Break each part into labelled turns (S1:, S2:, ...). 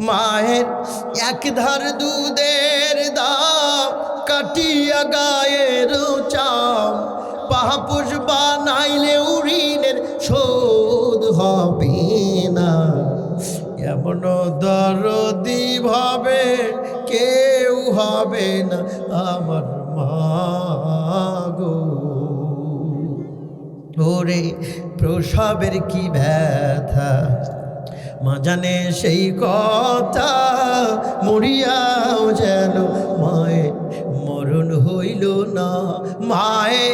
S1: মায়ের এক ধার দুধের দাম কাটিয়া গায়ের চাম পাহাপুষ বানাইলে ঋণের শোধ হবে না। এমন দরদি ভাবে কেউ হবে না আমার মা গো। ওরে প্রসবের কি ব্যথা মা জানে সেই কথা, মরিয়াও যেন মায়ে মরণ হইল না। মায়ে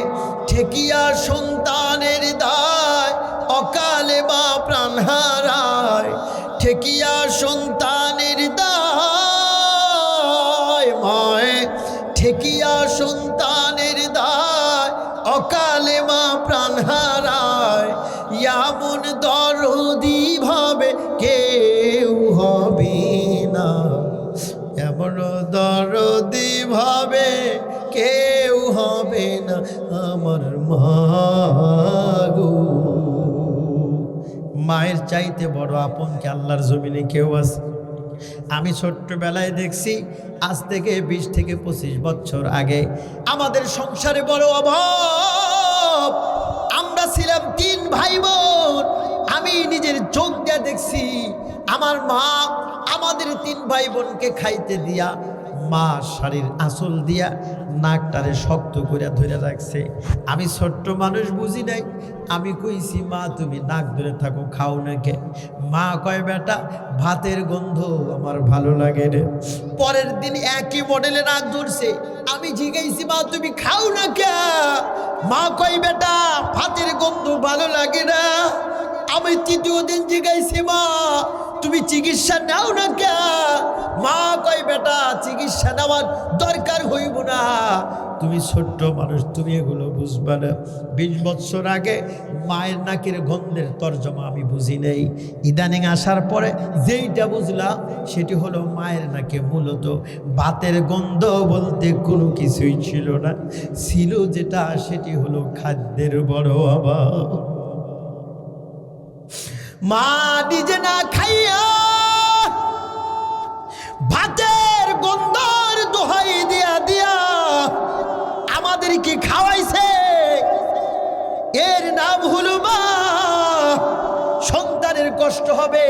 S1: ঠেকিয়া সন্তানের দায় অকালে বা প্রাণ হারায়, ঠেকিয়া সন্তানের দায় মায়ে ঠেকিয়া সন্তানের দায় অকালে মা প্রাণ হারায়। এমন দরদি ভাবে কেউ হবে না, এমন দরদি ভাবে কেউ হবে না আমার মা গো। মায়ের চাইতে বড় আপন কি আল্লাহর জমিনে কেউ আছে? আমি ছোট্টবেলায় দেখছি, আজ থেকে 20 থেকে 25 বছর আগে আমাদের সংসারে বড় অভাব। আমরা ছিলাম 3 ভাই বোন। আমি নিজের চোখ দিয়ে দেখছি আমার মা আমাদের 3 ভাই বোনকে খাইতে দিয়া মা শাড়ির আঁচল দিয়া নাকটারে শক্ত করে ধরে রাখছে। আমি ছোট্ট মানুষ বুঝি নাই, আমি কইছি মা তুমি নাক ধরে থাকো, খাও না কে? মা কয় বেটা ভাতের গন্ধ আমার ভালো লাগে রে। পরের দিন একই মডেলে নাক ধরছে। আমি জিজ্ঞাসি মা তুমি খাও না কে? মা কয় বেটা ভাতের গন্ধ ভালো লাগে না। আমি 3য় দিন জিজ্ঞাসি মা তুমি চিকিৎসা নাও না কে? মা কয় বেটা চিকিৎসা নেওয়ার দরকার হইব না, তুমি ছোট্ট মানুষ, তুমি এগুলো বুঝবা না। 20 বছর আগে মায়ের নাকের গন্ধের তর্জমা আমি বুঝি নাই। ইদানিং আসার পরে যেইটা বুঝলাম সেটি হলো মায়ের নাকে মূলত ভাতের গন্ধ বলতে কোনো কিছুই ছিল না, ছিল যেটা সেটি হলো খাদ্যের বড় অভাব। মা নিজে না খাইয়া ভাতের গন্ধর দোহাই দিয়া দিয়া আমাদেরকে খাওয়াইছে। এর নাম হলো মা। সন্তানের কষ্ট হবে,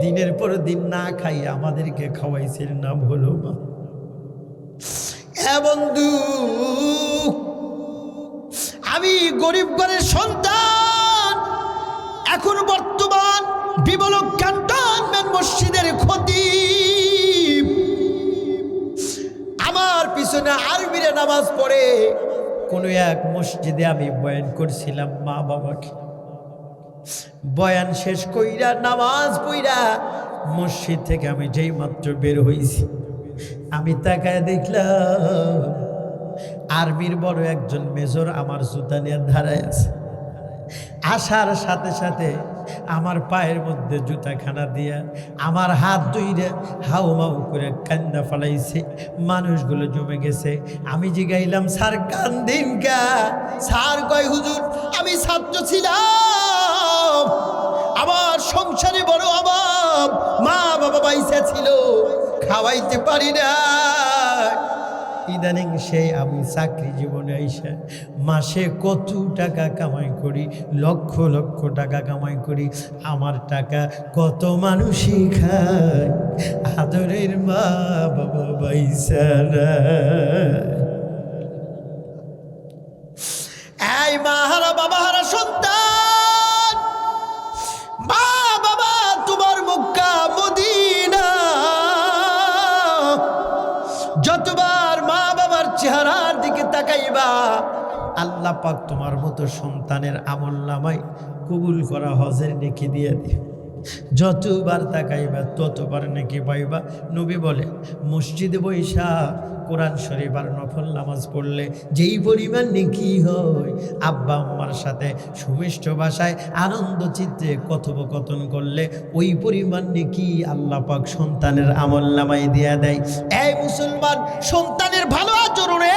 S1: দিনের পর দিন না খাইয়া আমাদেরকে খাওয়াইছে, এর নাম হলো মা। হ্যাঁ বন্ধু, আমি গরিব ঘরের সন্তান। এখন বর্তমান বিবলক ক্যান্টনমেন্ট মসজিদের খতিব। আমার পিছনে আরবিরে নামাজ পড়ে কোনো এক মসজিদে আমি বয়ান করছিলাম মা বাবাকে। বয়ান শেষ কইরা নামাজ পড়া মসজিদ থেকে আমি যেই মাত্র বের হইছি, আমি তাকায় দেখলাম আর্মির বড় একজন মেজর আমার জুতা নিয়ে দাঁড়ায় আছে। আসার সাথে সাথে আমার পায়ের মধ্যে জুতাখানা দিয়া আমার হাত ধুইরা হাউ মাউ করে কান্দা ফলাইছে। মানুষগুলো জমে গেছে। আমি জিগাইলাম স্যার কান্দিন কা? স্যার কয় হুজুর আমি ছাত্র ছিলাম, আমার সংসারে বড় অভাব, মা বাবা বাইসা ছিল, খাওয়াইতে পারি না। ইদানিং সেই আমি চাকরি জীবনে আইসা মাসে কত টাকা কামাই করি, লক্ষ লক্ষ টাকা কামাই করি। আমার টাকা কত মানুষই খায়, আদরের মা বাবা বাইসা না। এই মা হারা বাবা হারা সন্তান, মা বাবা তোমার মক্কা মদিনা। যতবার মা বাবার চেহারার দিকে তাকাইবা, আল্লাহ পাক তোমার মতো সন্তানের আমলনামায় কবুল করা হজের নেকি দিয়ে দিবে। যতবার তাকাইবা ততবার নেকি পাইবা। নবী বলে মসজিদে বৈশা কোরআন শরীফ আর নফল নামাজ পড়লে যেই পরিমাণ নেকি হয়, আব্বা আম্মার সাথে সুমিষ্ট ভাষায় আনন্দ চিত্তে কথোপকথন করলে ওই পরিমাণ নেকি আল্লাহ পাক সন্তানের আমলনামায় দিয়া দেয়। এই মুসলমান, সন্তানের ভালো আচরণে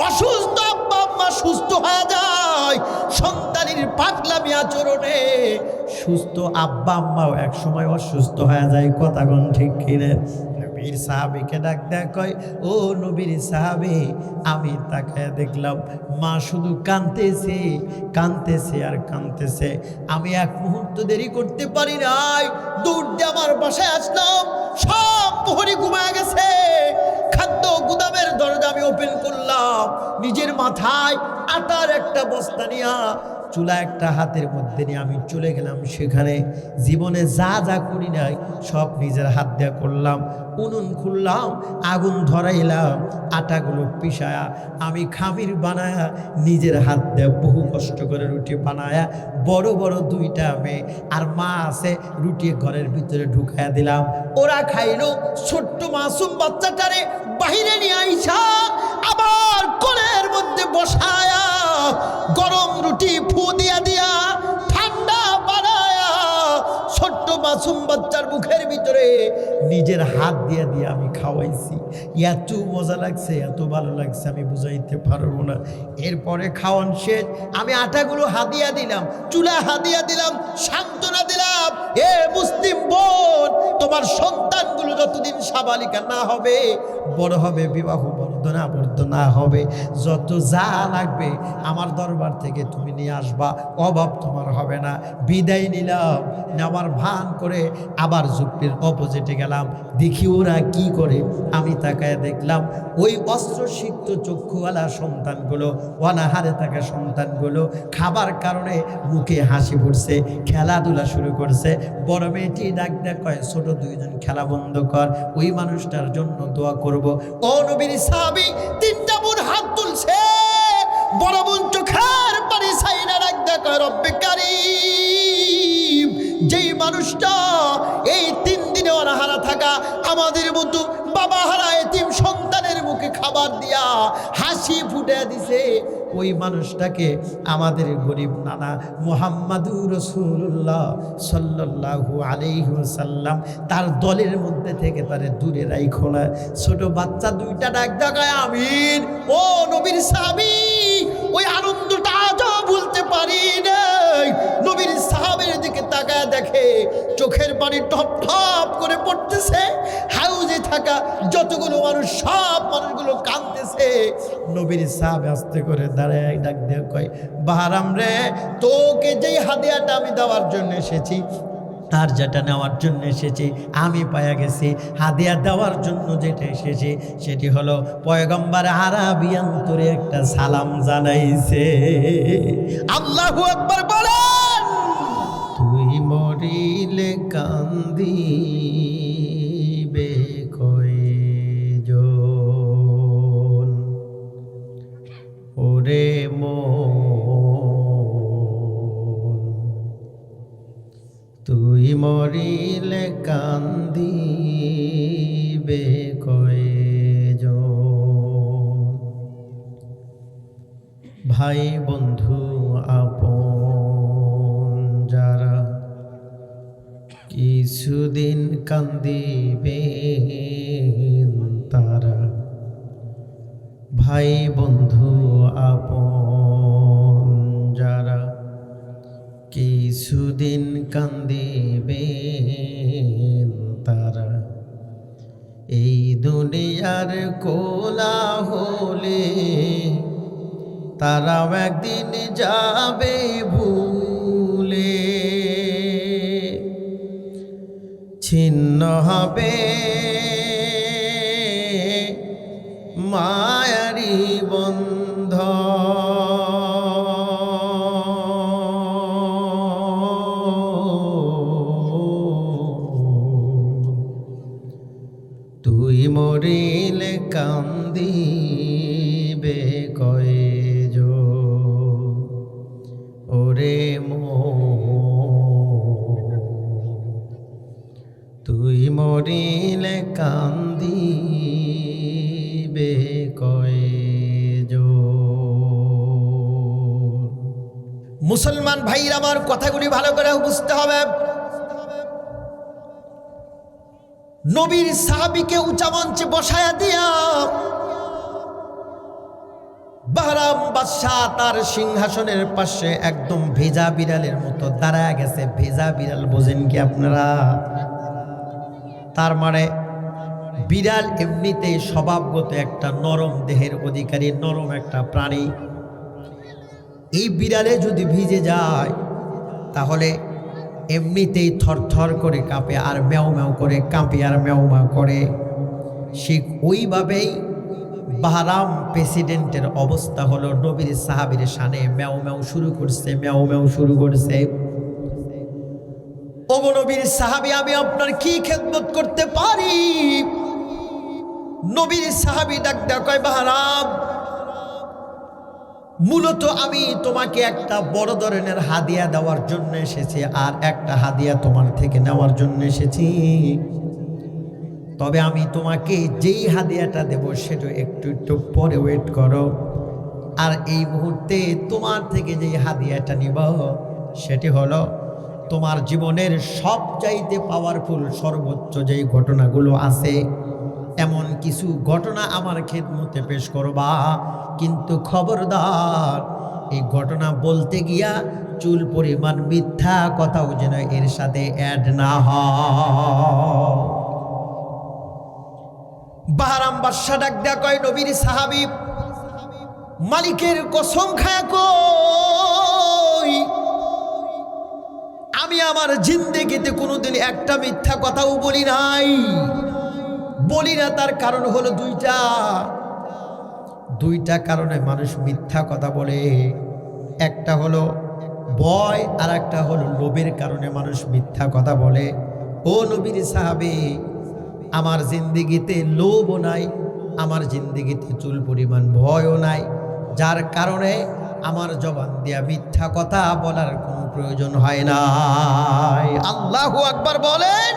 S1: অসুস্থ আব্বা আম্মা সুস্থ হয়ে যায়, সন্তানের পাগলামি আচরণে সুস্থ আব্বা আম্মাও এক সময় অসুস্থ হয়ে যায়, কথা কোন ঠিক কিনা? নবীর সাহাবীকে ডাক দেয়া কয়, ও নবীর সাহাবী, আমি তাকায় দেখলাম মা শুধু কাঁদতেছে, কাঁদতেছে আর কাঁদতেছে। আমি এক মুহূর্ত দেরি করতে পারি নাই, দৌড় দিয়ে আমার বাসায় আসলাম। সব প্রহরী ঘুমায় গেছে। খাদ্য গুদামের দরজা আমি ওপেন করলাম, নিজের মাথায় আটার একটা বস্তা নিয়া চুলা একটা হাতের মধ্যে নিয়ে আমি চলে গেলাম সেখানে। জীবনে যা যা করি নাই সব নিজের হাত দিয়ে করলাম। উনুন খুললাম, আগুন ধরাইলাম, আটাগুলো পিসায়া আমি খামির বানায়া নিজের হাত দিয়ে বহু কষ্ট করে রুটি বানায়া বড় বড় দুইটা মেয়ে আর মা আছে রুটি ঘরের ভিতরে ঢুকায়া দিলাম। ওরা খাইলো। ছোট্ট মাসুম বাচ্চাটারে বাহিরে নিয়ে আইসা আবার কোলের মধ্যে বসায়া গরম রুটি ফু দিয়া দিয়া ঠান্ডা বানায়া ছোট্ট মাসুম বাচ্চার মুখের ভিতরে নিজের হাত দিয়া দিয়ে আমি খাওয়াইছি। এত মজা লাগছে, এত ভালো লাগছে আমি বুঝাইতে পারবো না। এরপরে খাওয়ান শেষ, আমি আটাগুলো হাদিয়া দিলাম, চুলা হাদিয়া দিলাম, সান্ত্বনা দিলাম, এ মুসলিম বোন, তোমার সন্তানগুলো যতদিন সাবালিকা না হবে, বড় হবে, বিবাহ বর্ধনাবদ্ধ না হবে, যত যা লাগবে আমার দরবার থেকে তুমি নিয়ে আসবা, অভাব তোমার হবে না। বিদায় নিলাম, নেওয়ার ভান করে আবার যুক্তির অপোজিটে গেলাম, দেখি ওরা কি করে। আমি তাকায় দেখলাম ওই অস্ত্রসিক্ত চক্ষুওয়ালা সন্তানগুলো, অনাহারে থাকা সন্তানগুলো খাবার কারণে মুখে হাসি ফুটছে, খেলাধুলা শুরু করছে। বড় মেয়েটি ডাক দেয়া কয়, ছোট দুইজন খেলা বন্ধ কর, ওই মানুষটার জন্য দোয়া করব। ও নবীর সাহাবী, তিনটা বোন হাত তুলছে। বড় বোন চোখের পানি ছাইরা ডাক দেয়া কয়, রব্বে কারীম, যেই মানুষটা এই 3 দিনে অনাহারা থাকা আমাদের মতো বাবা হারা এতিম সন্তানের মুখে খাবার দিয়া হাসি ফুটে দিছে, ওই মানুষটাকে আমাদের গরিব নানা মুহাম্মাদুর রাসূলুল্লাহ সাল্লাল্লাহু আলাইহি ওয়াসাল্লাম তার দলের মধ্যে থেকে তারে দূরে রাইখো না। ছোট বাচ্চা দুইটা ডাক দেয়, আমিন। ও নবীর সাহাবী, ওই আনন্দটা আজও ভুলতে পারি নাই। নবীর সাহাবীর দিকে তাকায় দেখে চোখের পানি টপ টপ করে পড়তেছে। হাউজে থাকা যতগুলো মানুষ, সব মানুষগুলো কাঁদতেছে। নবীর সাহাবী আস্তে করে দাঁড়ায় ডাক দিয়ে কয়, বাহারাম রে, তোকে যেই হাদিয়াটা আমি দেওয়ার জন্য এসেছি আর যেটা নেওয়ার জন্য এসেছি আমি পায়া গেছি। হাদিয়া দেওয়ার জন্য যেটা এসেছি সেটি হলো পয়গম্বর আরবি অন্তরে একটা সালাম জানাইছে। আল্লাহু আকবার বলেন। তুই মরিলে কান্দিবে কয়জন, ওরে তুই মরিলে কান্দিবে কয়জন। ভাই বন্ধু আপন যারা কিছুদিন কান্দিবে তারা, ভাই বন্ধু আপন যারা কিছুদিন কান্দিবে তারা, এই দুনিয়ার কোলাহলে তারাও একদিন যাবে ভুলে, ছিন্ন হবে মায়ারি বন্ধন। তুই মরিলে কান্দিবে কয়জন, ওরে তুই মরিলে কান্দিবে কয়জন। মুসলমান ভাইরা আমার কথাগুলি ভালো করে বুঝতে হবে। নবীর সাহাবীকে উঁচা মঞ্চে বসায়া দিয়া বাহরাম বাদশাহ তার সিংহাসনের পাশে একদম ভেজা বিড়ালের মতো দাঁড়ায় গেছে। ভেজা বিড়াল বোঝেন কি আপনারা? তার মানে বিড়াল এমনিতেই স্বভাবগত একটা নরম দেহের অধিকারী, নরম একটা প্রাণী। এই বিড়ালে যদি ভিজে যায় তাহলে এমনিতেই থরথর করে কাঁপে আর ম্যাও ম্যাও করে কাঁপে আর ম্যাও ম্যাও করে। ঠিক ওইভাবেই বাহরাম প্রেসিডেন্টের অবস্থা হলো। নবীর সাহাবীর শানে ম্যাও ম্যাও শুরু করছে, ম্যাও ম্যাও শুরু করছে। ওগো নবীর সাহাবী, আমি আপনার কি খেদমত করতে পারি? নবীর সাহাবী ডাক দেয়া কয়, বাহরাম, মূলত আমি তোমাকে একটা বড় ধরনের হাদিয়া দেওয়ার জন্য এসেছি, আর একটা হাদিয়া তোমার থেকে নেওয়ার জন্য এসেছি। তবে আমি তোমাকে যেই হাদিয়াটা দেব সেটা একটু একটু পরে ওয়েট করো। আর এই মুহূর্তে তোমার থেকে যেই হাদিয়াটা নিব সেটি হলো তোমার জীবনের সবচাইতে পাওয়ারফুল সর্বোচ্চ যেই ঘটনাগুলো আছে এমন কিছু ঘটনা আমার খেদমতে পেশ করবা। কিন্তু খবরদার, এই ঘটনা বলতে গিয়া চুল পরিমাণ মিথ্যা কথাও যেন এর সাথে অ্যাড না হয়। বাহরাম বাদশা ডাক দেয়া কয়, নবীর সাহাবী, মালিকের কসম খায়া কই, আমি আমার জিন্দেগিতে কোনোদিন একটা মিথ্যা কথাও বলি নাই। বলি না, তার কারণ হলো দুইটা কারণে মানুষ মিথ্যা কথা বলে। একটা হলো ভয়, আর একটা হলো লোভের কারণে মানুষ মিথ্যা কথা বলে। ও নবীর সাহাবী, আমার জিন্দেগিতে লোভও নাই, আমার জিন্দেগিতে চুল পরিমাণ ভয়ও নাই, যার কারণে আমার জবান দিয়া মিথ্যা কথা বলার কোনো প্রয়োজন হয় না। আল্লাহু আকবার বলেন।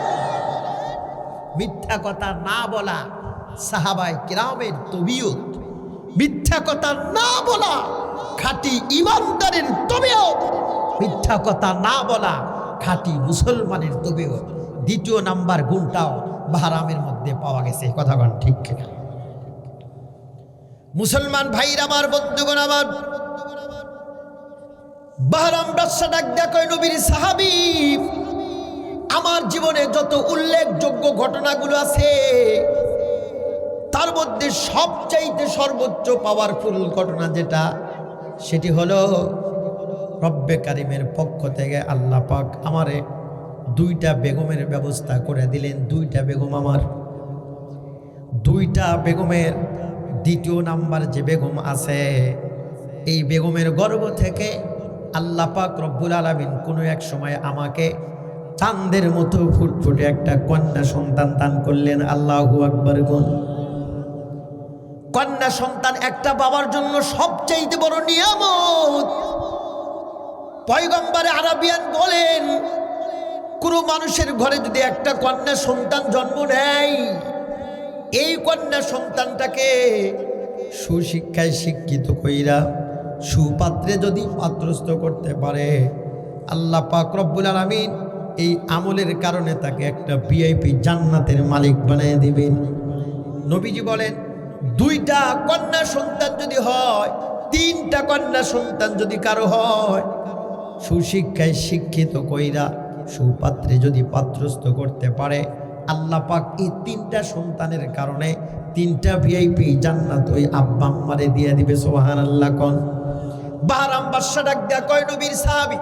S1: মিথ্যা কথা না বলা সাহাবায়ে কিরামের তবিয়ত, মিথ্যা কথা না বলা খাঁটি ঈমানদারের তবিয়ত, মিথ্যা কথা না বলা খাঁটি মুসলমানের তবিয়ত। দ্বিতীয় নাম্বার গুণটাও বাহরামের মধ্যে পাওয়া গেছে। কথা বলেন ঠিক কিনা? মুসলমান ভাইরা আমার, বন্ধুগণ আমার, বাহরাম বাদশা ডাক দেয়া কয়, নবীর সাহাবী, আমার জীবনে যত উল্লেখযোগ্য ঘটনাগুলো আছে তার মধ্যে সবচাইতে সর্বোচ্চ পাওয়ারফুল ঘটনা যেটা, সেটি হলো রব্বে কারিমের পক্ষ থেকে আল্লাহ পাক আমারে দুইটা বেগমের ব্যবস্থা করে দিলেন। দুইটা বেগম আমার, দুইটা বেগমের দ্বিতীয় নাম্বার যে বেগম আছে, এই বেগমের গর্ভ থেকে আল্লাহ পাক রব্বুল আলামিন কোনো এক সময় আমাকে চাঁদের মতো ফুটফুটে একটা কন্যা সন্তান দান করলেন। আল্লাহু আকবার। কন্যা সন্তান একটা বাবার জন্য সবচাইতে বড় নিয়ামত। পয়গম্বরে আরাবিয়ান বলেন, কোনো মানুষের ঘরে যদি একটা কন্যা সন্তান জন্ম নেয়, এই কন্যা সন্তানটাকে সুশিক্ষায় শিক্ষিত কইরা সুপাত্রে যদি পাত্রস্থ করতে পারে, আল্লাহ পাক রব্বুল আলামিন এই আমলের কারণে তাকে একটা ভিআইপি জান্নাতের মালিক বানিয়ে দিবেন। নবীজি বলেন, দুইটা কন্যা সন্তান যদি হয়, তিনটা কন্যা সন্তান যদি কারো হয়, সুশিক্ষায় শিক্ষিত কইরা সুপাত্রে যদি পাত্রস্থ করতে পারে, আল্লাহ পাক এই তিনটা সন্তানের কারণে তিনটা ভিআইপি জান্নাত ওই আব্বা আম্মারে দিয়ে দিবে। সুবহানাল্লাহ কোন। বাহরাম বাদশা ডাক দেয়া কয়, নবীর সাহাবী,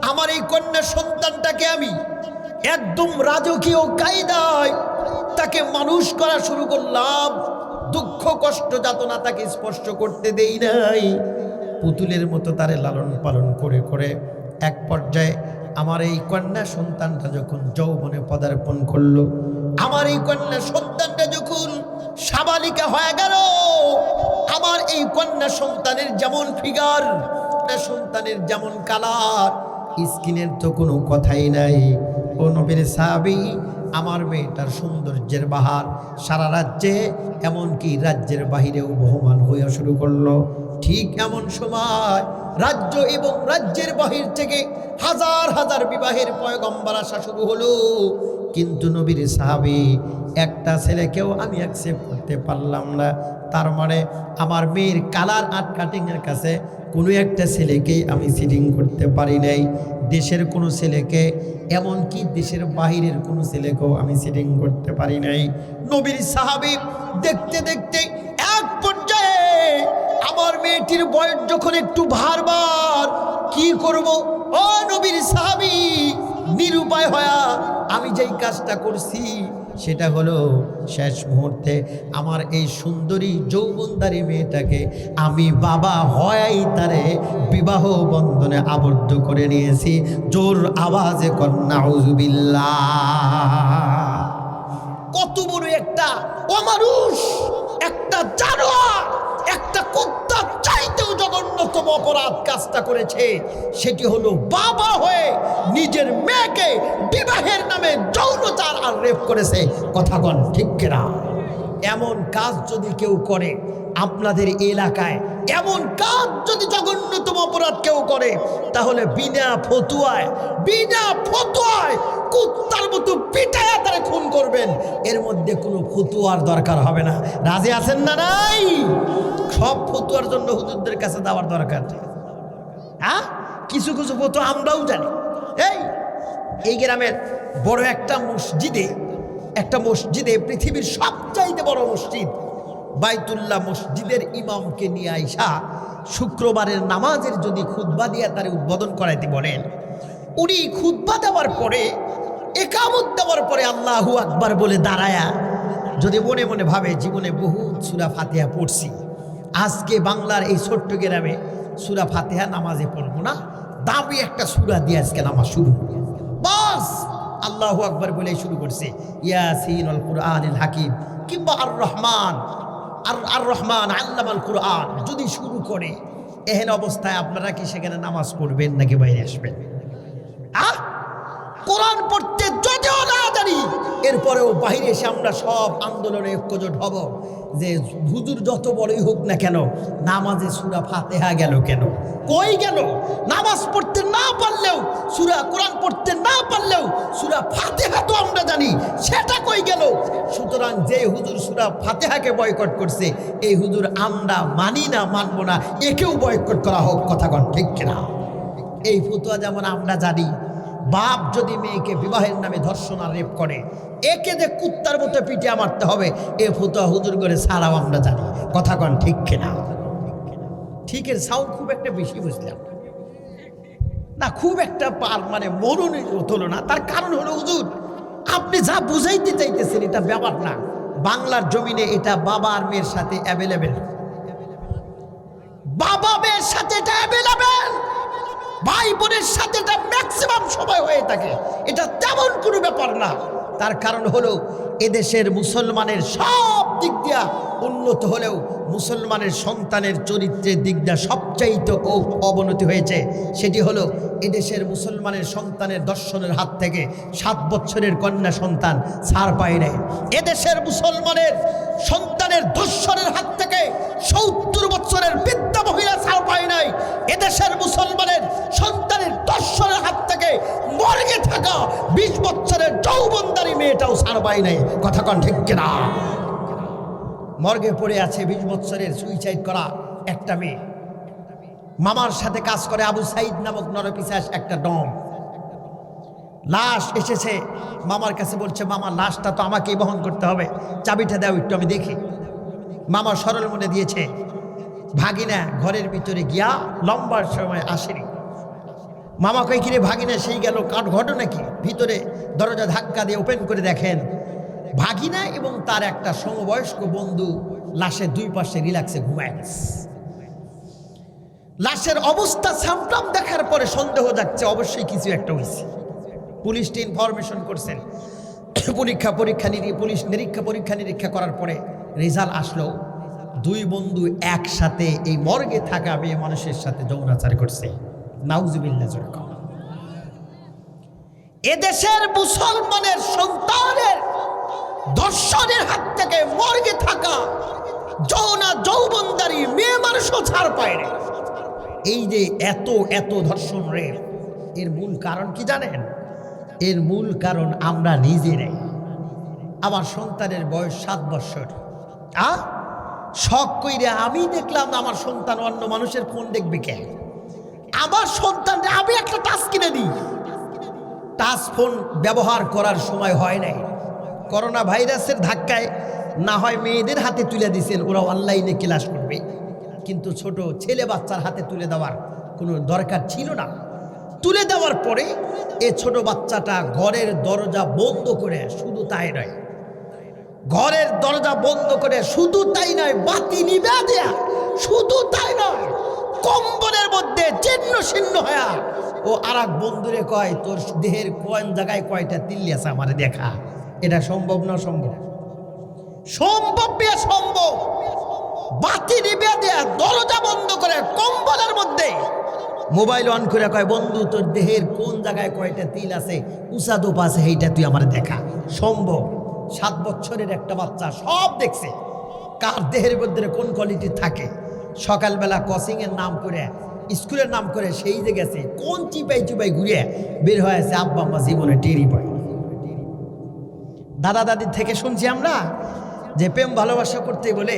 S1: আমার এই কন্যা সন্তানটাকে আমি একদম রাজকীয় কায়দায় তাকে মানুষ করা শুরু করলাম। দুঃখ কষ্ট যাতনা তাকে স্পর্শ করতে দেই নাই। পুতুলের মতো তারে লালন পালন করে করে এক পর্যায়ে আমার এই কন্যা সন্তানটা যখন যৌবনে পদার্পণ করলো, আমার এই কন্যা সন্তানটা যখন সাবালিকা হয়ে গেল, আমার এই কন্যা সন্তানের যেমন ফিগার, সন্তানের যেমন কালার, স্কিনের তো কোনো কথাই নাই। ও নবীর সাহাবী, আমার মেয়েটার সৌন্দর্যের বাহার সারা রাজ্যে এমনকি রাজ্যের বাহিরেও বহমান হইয়া শুরু করলো। ঠিক এমন সময় রাজ্য এবং রাজ্যের বাহির থেকে হাজার হাজার বিবাহের পয়গম্বর আসা শুরু হলো। কিন্তু নবীর সাহাবী একটা ছেলেকেও আমি অ্যাকসেপ্ট করতে পারলাম না। তার মানে আমার মেয়ের কালার আর্ট কাটিংয়ের কাছে কোনো একটা ছেলেকেই আমি সিটিং করতে পারি নাই। দেশের কোনো ছেলেকে, এমনকি দেশের বাহিরের কোনো ছেলেকেও আমি সিটিং করতে পারি নাই। নবীর সাহাবী দেখতে দেখতে এক পর্যায়ে আমার মেয়েটির বয়স যখন একটু ভারবার, কি করব ও নবীর সাহাবী, নিরুপায় হয়া আমি যেই কাজটা করছি সেটা হলো শেষ মুহূর্তে আমার এই সুন্দরী যৌবনদারী মেয়েটাকে আমি বাবা হয়াই তারে বিবাহ বন্ধনে আবদ্ধ করে নিয়েছি। জোর আওয়াজে কন্যা নাউযুবিল্লাহ। কত বড় একটা অমানুষ, একটা জানোয়ার, একটা কুত্তা চাইতেও জঘন্যতম অপরাধ কাজটা করেছে। সেটি হলো বাবা হয়ে নিজের মেয়েকে বিবাহের নামে যৌনচার আর রেপ করেছে। কথা বল ঠিক কিনা? এমন কাজ যদি কেউ করে আপনাদের এলাকায়, এমন কাজ যদি জঘন্যতম অপরাধ কেউ করে, তাহলে বিনা ফতুয়ায় কুত্তার মতো পিটায়া তারা খুন করবেন। এর মধ্যে কোনো ফতুয়ার দরকার হবে না। রাজি আছেন না? নাই। সব ফতুয়ার জন্য হুজুরদের কাছে যাওয়ার দরকার। হ্যাঁ, কিছু কিছু ফতুয়া আমরাও জানি। এই গ্রামের বড় একটা মসজিদে পৃথিবীর সবচাইতে বড় মসজিদ বাইতুল্লাহ মসজিদের ইমামকে নিয়ে আইসা শুক্রবারের নামাজের যদি খুতবা দিয়ে তার উদ্বোধন করাইতে বলেন, উনি খুতবা দেওয়ার পরে, একামত দেওয়ার পরে আল্লাহু আকবার বলে দাঁড়ায়া যদি মনে মনে ভাবে জীবনে বহু সূরা ফাতিহা পড়ছি, আজকে বাংলার এই ছোট্ট গ্রামে সূরা ফাতিহা নামাজে পড়বো না, দামি একটা সূরা দিয়ে আজকে নামাজ শুরু, বাস আল্লাহু আকবার বলে শুরু করছে ইয়াসিন আল কুরআনিল হাকিম কিংবা আর রহমান আল্লামাল কুরআন যদি শুরু করে, এহেন অবস্থায় আপনারা কি সেখানে নামাজ পড়বেন নাকি বাইরে আসবেন? কোরআন পড়তে যদিও না জানি, এরপরেও বাইরে এসে আমরা সব আন্দোলনে ঐক্যজোট হব যে হুজুর যত বড়ই হোক না কেন, নামাজে সূরা ফাতিহা গেল কেন, কই গেল? নামাজ পড়তে না পারলেও, সূরা কোরআন পড়তে না পারলেও সূরা ফাতিহা তো আমরা জানি, সেটা কই গেল? সুতরাং যে হুজুর সূরা ফাতিহাকে বয়কট করছে, এই হুজুর আমরা মানি না, মানবো না, একেও বয়কট করা হোক। কথা কন ঠিক কিনা? এই ফতোয়া যেমন আমরা জানি, বাপ যদি মেয়েকে বিবাহের নামে ধর্ষণ আর রেপ করে, একে যে কুত্তার মতো পিটিয়ে মারতে হবে, এ ফতোয়া হুজুর করে ছাড়াও আমরা জানি। কথা কন ঠিক কিনা? ঠিকের সাউন্ড খুব একটা বেশি বুঝলাম না, খুব একটা মানে মনোনীত হলো না। তার কারণ হলো হুজুর আপনি যা বুঝাইতে চাইতেছেন এটা ব্যাপার না। বাংলার জমিনে এটা বাবা আর মেয়ের সাথে অ্যাভেলেবেল, বাবা মেয়ের সাথে এটা অ্যাভেলেবেল, ভাই বোনের সাথে এটা ম্যাক্সিমাম সময় হয়ে থাকে। এটা তেমন কোনো ব্যাপার না। তার কারণ হলো এদেশের মুসলমানের সব দিক দিয়া উন্নত হলেও মুসলমানের সন্তানের চরিত্রের দিক দিয়া সবচাইতে অবনতি হয়েছে। সেটি হলো এদেশের মুসলমানের সন্তানের দর্শনের হাত থেকে 7 বছরের কন্যা সন্তান ছাড় পায় নাই। এদেশের মুসলমানের সন্তানের দর্শনের হাত থেকে 70 বছরের বৃদ্ধা মহিলা ছাড় পায় নাই। এদেশের মুসলমানের সন্তানের দর্শনের হাত থেকে মর্গে থাকা 20 বছরের যৌবনদারী মেয়েটাও ছাড় পায় নাই। কথা কন ঠিক কিনা? মর্গে পড়ে আছে 20 বছরের সুইসাইড করা একটা মেয়ে। মামার সাথে কাজ করে আবু সাইদ নামক নরপিশাচ একটা ডম। লাশ এসেছে, মামার কাছে বলছে মামা লাশটা তো আমাকেই বহন করতে হবে, চাবিটা দাও একটু আমি দেখি। মামা সরল মনে দিয়েছে। ভাগিনা ঘরের ভিতরে গিয়া লম্বার সময় আসেনি। মামা কই কিরে ভাগিনা সেই গেল, কাঠ ঘটনা কি? ভিতরে দরজা ধাক্কা দিয়ে ওপেন করে দেখেন ভাগিনা এবং তার একটা সমবয়স্ক বন্ধু লাশের 2 পাশে রিল্যাক্সে ঘুমায় গেছে। লাশের অবস্থা সামটাম দেখার পরে সন্দেহ যাচ্ছে অবশ্যই কিছু একটা হয়েছে। পুলিশটি ইনফরমেশন করছেন, পুলিশ পরীক্ষা নিরীক্ষা করার পরে রেজাল্ট আসলো 2 বন্ধু একসাথে এই মর্গে থাকা মেয়ে মানুষের সাথে যৌনাচার করছে। নাউজুবিল্লাহ। এদেশের মুসলমানের সন্তানের ধর্ষণের হাত থেকে মর্গে থাকা যৌবনদারী মেয়ে মানুষও ছাড় পায় না। এই যে এত ধর্ষণ রেপ, এর মূল কারণ কি জানেন? এর মূল কারণ আমরা নিজেরাই। আমার সন্তানের বয়স 7 বছর, শখ কইরা আমি দেখলাম আমার সন্তান অন্য মানুষের ফোন দেখবে কে? আমার সন্তান আমি একটা টাচ কিনে দিই, টাচ ফোন ব্যবহার করার সময় হয় নাই। করোনা ভাইরাসের ধাক্কায় না হয় মেয়েদের হাতে তুলে দিয়েছেন, ওরা অনলাইনে ক্লাস করবে, কিন্তু ছোট ছেলে বাচ্চার হাতে তুলে দেওয়ার কোনো দরকার ছিল না। তুলে দেওয়ার পরে এ ছোট বাচ্চাটা ঘরের দরজা বন্ধ করে, শুধু তাই নয়, ঘরের দরজা বন্ধ করে শুধু তাই নয়, বাতি নিভা দেয়া, শুধু তাই নয়, কম্বলের মধ্যে ছিন্ন ছিন্ন হয়া ও আর এক বন্ধুরে কয়, তোর দেহের কোন জায়গায় কয়টা তিল্লি আছে আমারে দেখা। এটা সম্ভব না? সম্ভব, সম্ভব, সম্ভব। বাতি নিভা দেয়া, দরজা বন্ধ করে, কম্বলের মধ্যে মোবাইল অন করে কয়, বন্ধু তোর দেহের কোন জায়গায় কয়টা তিল আছে, উঁচা দোপ আছে, এইটা তুই আমার দেখা। সম্ভব। 7 বছরের একটা বাচ্চা সব দেখছে, কার দেহের মধ্যে কোন কোয়ালিটি থাকে। সকালবেলা কোচিংয়ের নাম করে, স্কুলের নাম করে সেই যে গেছে, কোন চিপাই চিপাই ঘুরে বের হয়েছে, আব্বা আম্মা জীবনে টেরি পায়। দাদা দাদির থেকে শুনছি আমরা যে প্রেম ভালোবাসা করতে বলে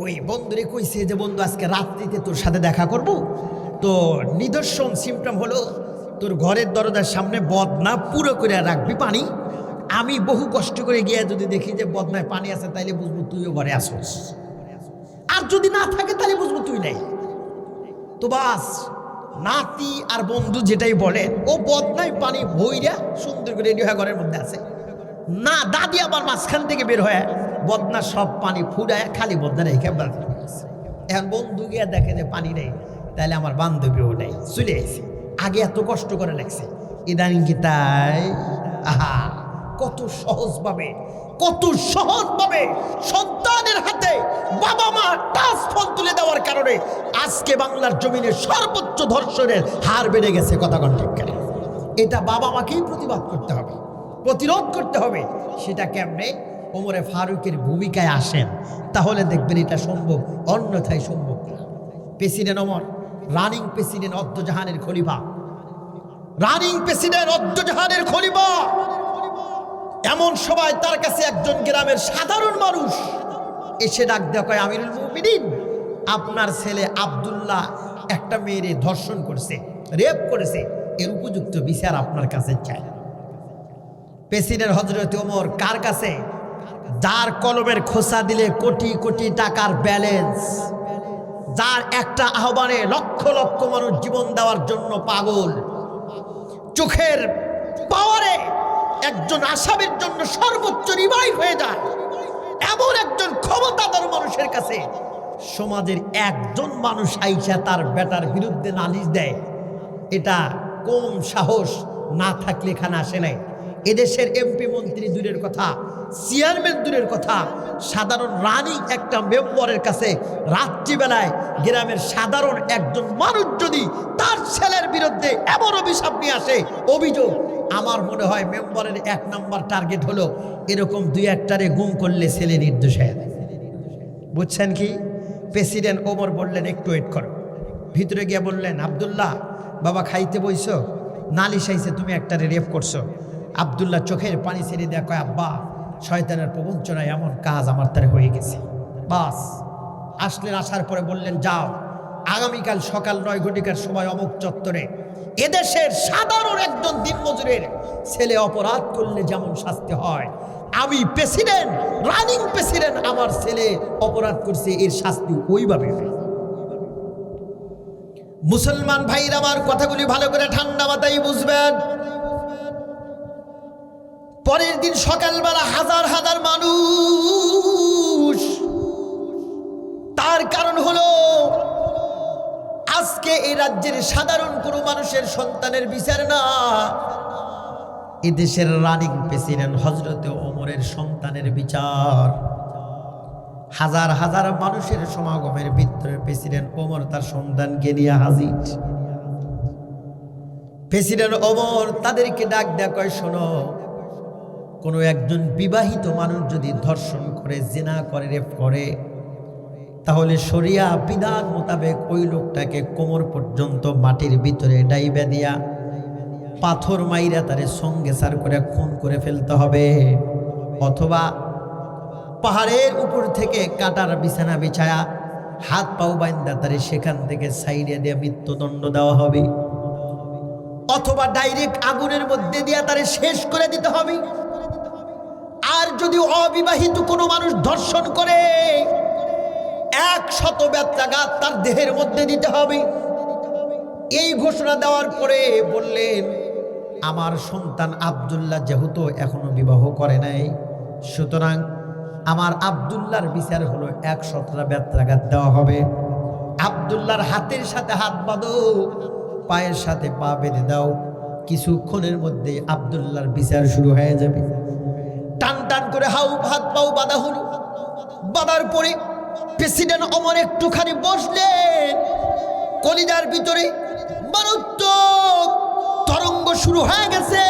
S1: ওই বন্ধুরে কইছে যে বন্ধু আজকে রাত্রিতে তোর সাথে দেখা করব। তো নিদর্শন সিমটম হলো তোর ঘরের দরজার সামনে বদনা পুরো করে রাখবি পানি। আমি বহু কষ্ট করে গিয়ে যদি দেখি যে বদনায় পানি আছে, তাইলে বুঝবো তুইও ঘরে আসোস, আর যদি না থাকে তাহলে বুঝবো তুই নাই। তো বাস, নাতি আর বন্ধু যেটাই বলে, ও বদনায় পানি ভইরা সুন্দর করে রেডি হয়ে ঘরের মধ্যে আছে না। দাদি আবার মাঝখান থেকে বের হয়ে বদনা সব পানি ফুরায় খালি বদনা রেখে এখন বন্ধু গিয়ে দেখে যে পানি নেই, তাহলে আমার বান্ধবীও নেই, চলে এসে আগে এত কষ্ট করে লাগছে, ইদানিং কি তাই? আহা, কত সহজভাবে, কত সহজভাবে সন্তানের হাতে বাবা মা টাচ ফোন তুলে দেওয়ার কারণে আজকে বাংলার জমিনে সর্বোচ্চ ধর্ষণের হার বেড়ে গেছে। কথা কোন ঠিক কেন? এটা বাবা মাকেই প্রতিবাদ করতে হবে, প্রতিরোধ করতে হবে। সেটা কেমনে? ওমরে ফারুকের ভূমিকায় আসেন, তাহলে দেখবেন এটা সম্ভব, অন্যথায় সম্ভব না। প্রেসিডেন্ট ওমর, রানিং প্রেসিডেন্ট, অদ্দজাহানের খলিফা, রানিং প্রেসিডেন্ট, অদ্দজাহানের খলিফা। এমন সময় তার কাছে একজন গ্রামের সাধারণ মানুষ এসে ডাক দেওয়া, কয়, আমিরুল মুমিনিন, আপনার ছেলে আব্দুল্লাহ একটা মেয়েরে ধর্ষণ করছে, রেপ করেছে, এর উপযুক্ত বিচার আপনার কাছে চাই। প্রেসিডেন্ট হযরত ওমর কার কাছে? যার কলমের খোসা দিলে কোটি কোটি টাকার ব্যালেন্স, যার একটা আহ্বানে লক্ষ লক্ষ মানুষ জীবন দেওয়ার জন্য পাগল, চোখের পাওয়ারে একজন আসামির জন্য সর্বোচ্চ রিভাইভ হয়ে যায়, এমন একজন ক্ষমতাধর মানুষের কাছে সমাজের একজন মানুষ আইসা তার বেটার বিরুদ্ধে নালিশ দেয়, এটা কম সাহস না থাকলে এখানে আসে নাই। এদেশের এমপি মন্ত্রী দূরের কথা, চেয়ারম্যান দূরের কথা, সাধারণ রানিং একটা মেম্বারের কাছে রাত্রিবেলায় গ্রামের সাধারণ একজন মানুষ যদি তার ছেলের বিরুদ্ধে এমন অভিশাপ নিয়ে আসে, অভিযোগ, আমার মনে হয় মেম্বারের 1 নম্বর টার্গেট হলো এরকম 2-1টারে গুম করলে ছেলে নির্দোষ হয়ে যায়। বুঝছেন কি? প্রেসিডেন্ট ওমর বললেন, একটু ওয়েট করো। ভিতরে গিয়ে বললেন, আব্দুল্লাহ বাবা খাইতে বইছো, নালিশ আইছে তুমি একটারে রেপ করছো। আব্দুল্লাহ চোখের পানি ছেড়ে দেয়া কয়, আব্বা শয়তানের প্রবঞ্চনায় এমন কাজ আমার তারে হয়ে গেছে। বাস আসলেন, আসার পরে বললেন, যাও আগামীকাল সকাল 9 ঘটিকার সময় অমুক চত্বরে এদেশের সাধারণ একজন দিনমজুরের ছেলে অপরাধ করলে যেমন শাস্তি হয়, আমি প্রেসিডেন্ট, রানিং প্রেসিডেন্ট, আমার ছেলে অপরাধ করছে, এর শাস্তি ওইভাবে। মুসলমান ভাইরা আমার কথাগুলি ভালো করে ঠান্ডা মাথায় বুঝবেন। পরের দিন সকালবেলা হাজার হাজার মানুষ, তার কারণ হলো আজকে এই রাজ্যের সাধারণ কোনো মানুষের সন্তানের বিচার না, এদেশের রানিং প্রেসিডেন্ট হযরত ওমরের সন্তানের বিচার। হাজার হাজার মানুষের সমাগমের ভিতরে প্রেসিডেন্ট ওমর তার সন্তানকে নিয়ে হাজির। প্রেসিডেন্ট ওমর তাদেরকে ডাক দেয়া কয়, শোনো, কোনো একজন বিবাহিত মানুষ যদি ধর্ষণ করে, জিনা করে, রেপ করে, তাহলে শরিয়া বিধান মোতাবেক ওই লোকটাকে কোমর পর্যন্ত মাটির ভিতরে ডাইবা দিয়া পাথর মাইরা তারে সঙ্গে সার করে খুন করে ফেলতে হবে, অথবা পাহাড়ের উপর থেকে কাটার বিছানা বিছায়া হাত পাও বাইন্দা তারে সেখান থেকে সাইডে দিয়ে মৃত্যুদণ্ড দেওয়া হবে, অথবা ডাইরেক্ট আগুনের মধ্যে দিয়া তারে শেষ করে দিতে হবে। আর যদি অবিবাহিত কোনো মানুষ ধর্ষণ করে 100 বেত্রাঘাত তার দেহের মধ্যে দিতে হবে। এই ঘোষণা দেওয়ার পরে বললেন, আমার সন্তান আব্দুল্লাহ যেহেতু এখনো বিবাহ করে নাই, সুতরাং আমার আব্দুল্লাহর বিচার হলো 100টা বেত্রাঘাত দেওয়া হবে। আব্দুল্লাহর হাতের সাথে হাত বাঁধো, পায়ের সাথে পা বেঁধে দাও, কিছুক্ষণের মধ্যে আব্দুল্লাহর বিচার শুরু হয়ে যাবে। টান টান করে হাত পাও বাঁধা হলো। বাঁধার পরে প্রেসিডেন্ট ওমর একটুখানি বসলেন, কলিজার ভিতরে মারাত্মক তরঙ্গ শুরু হয়ে গেছে,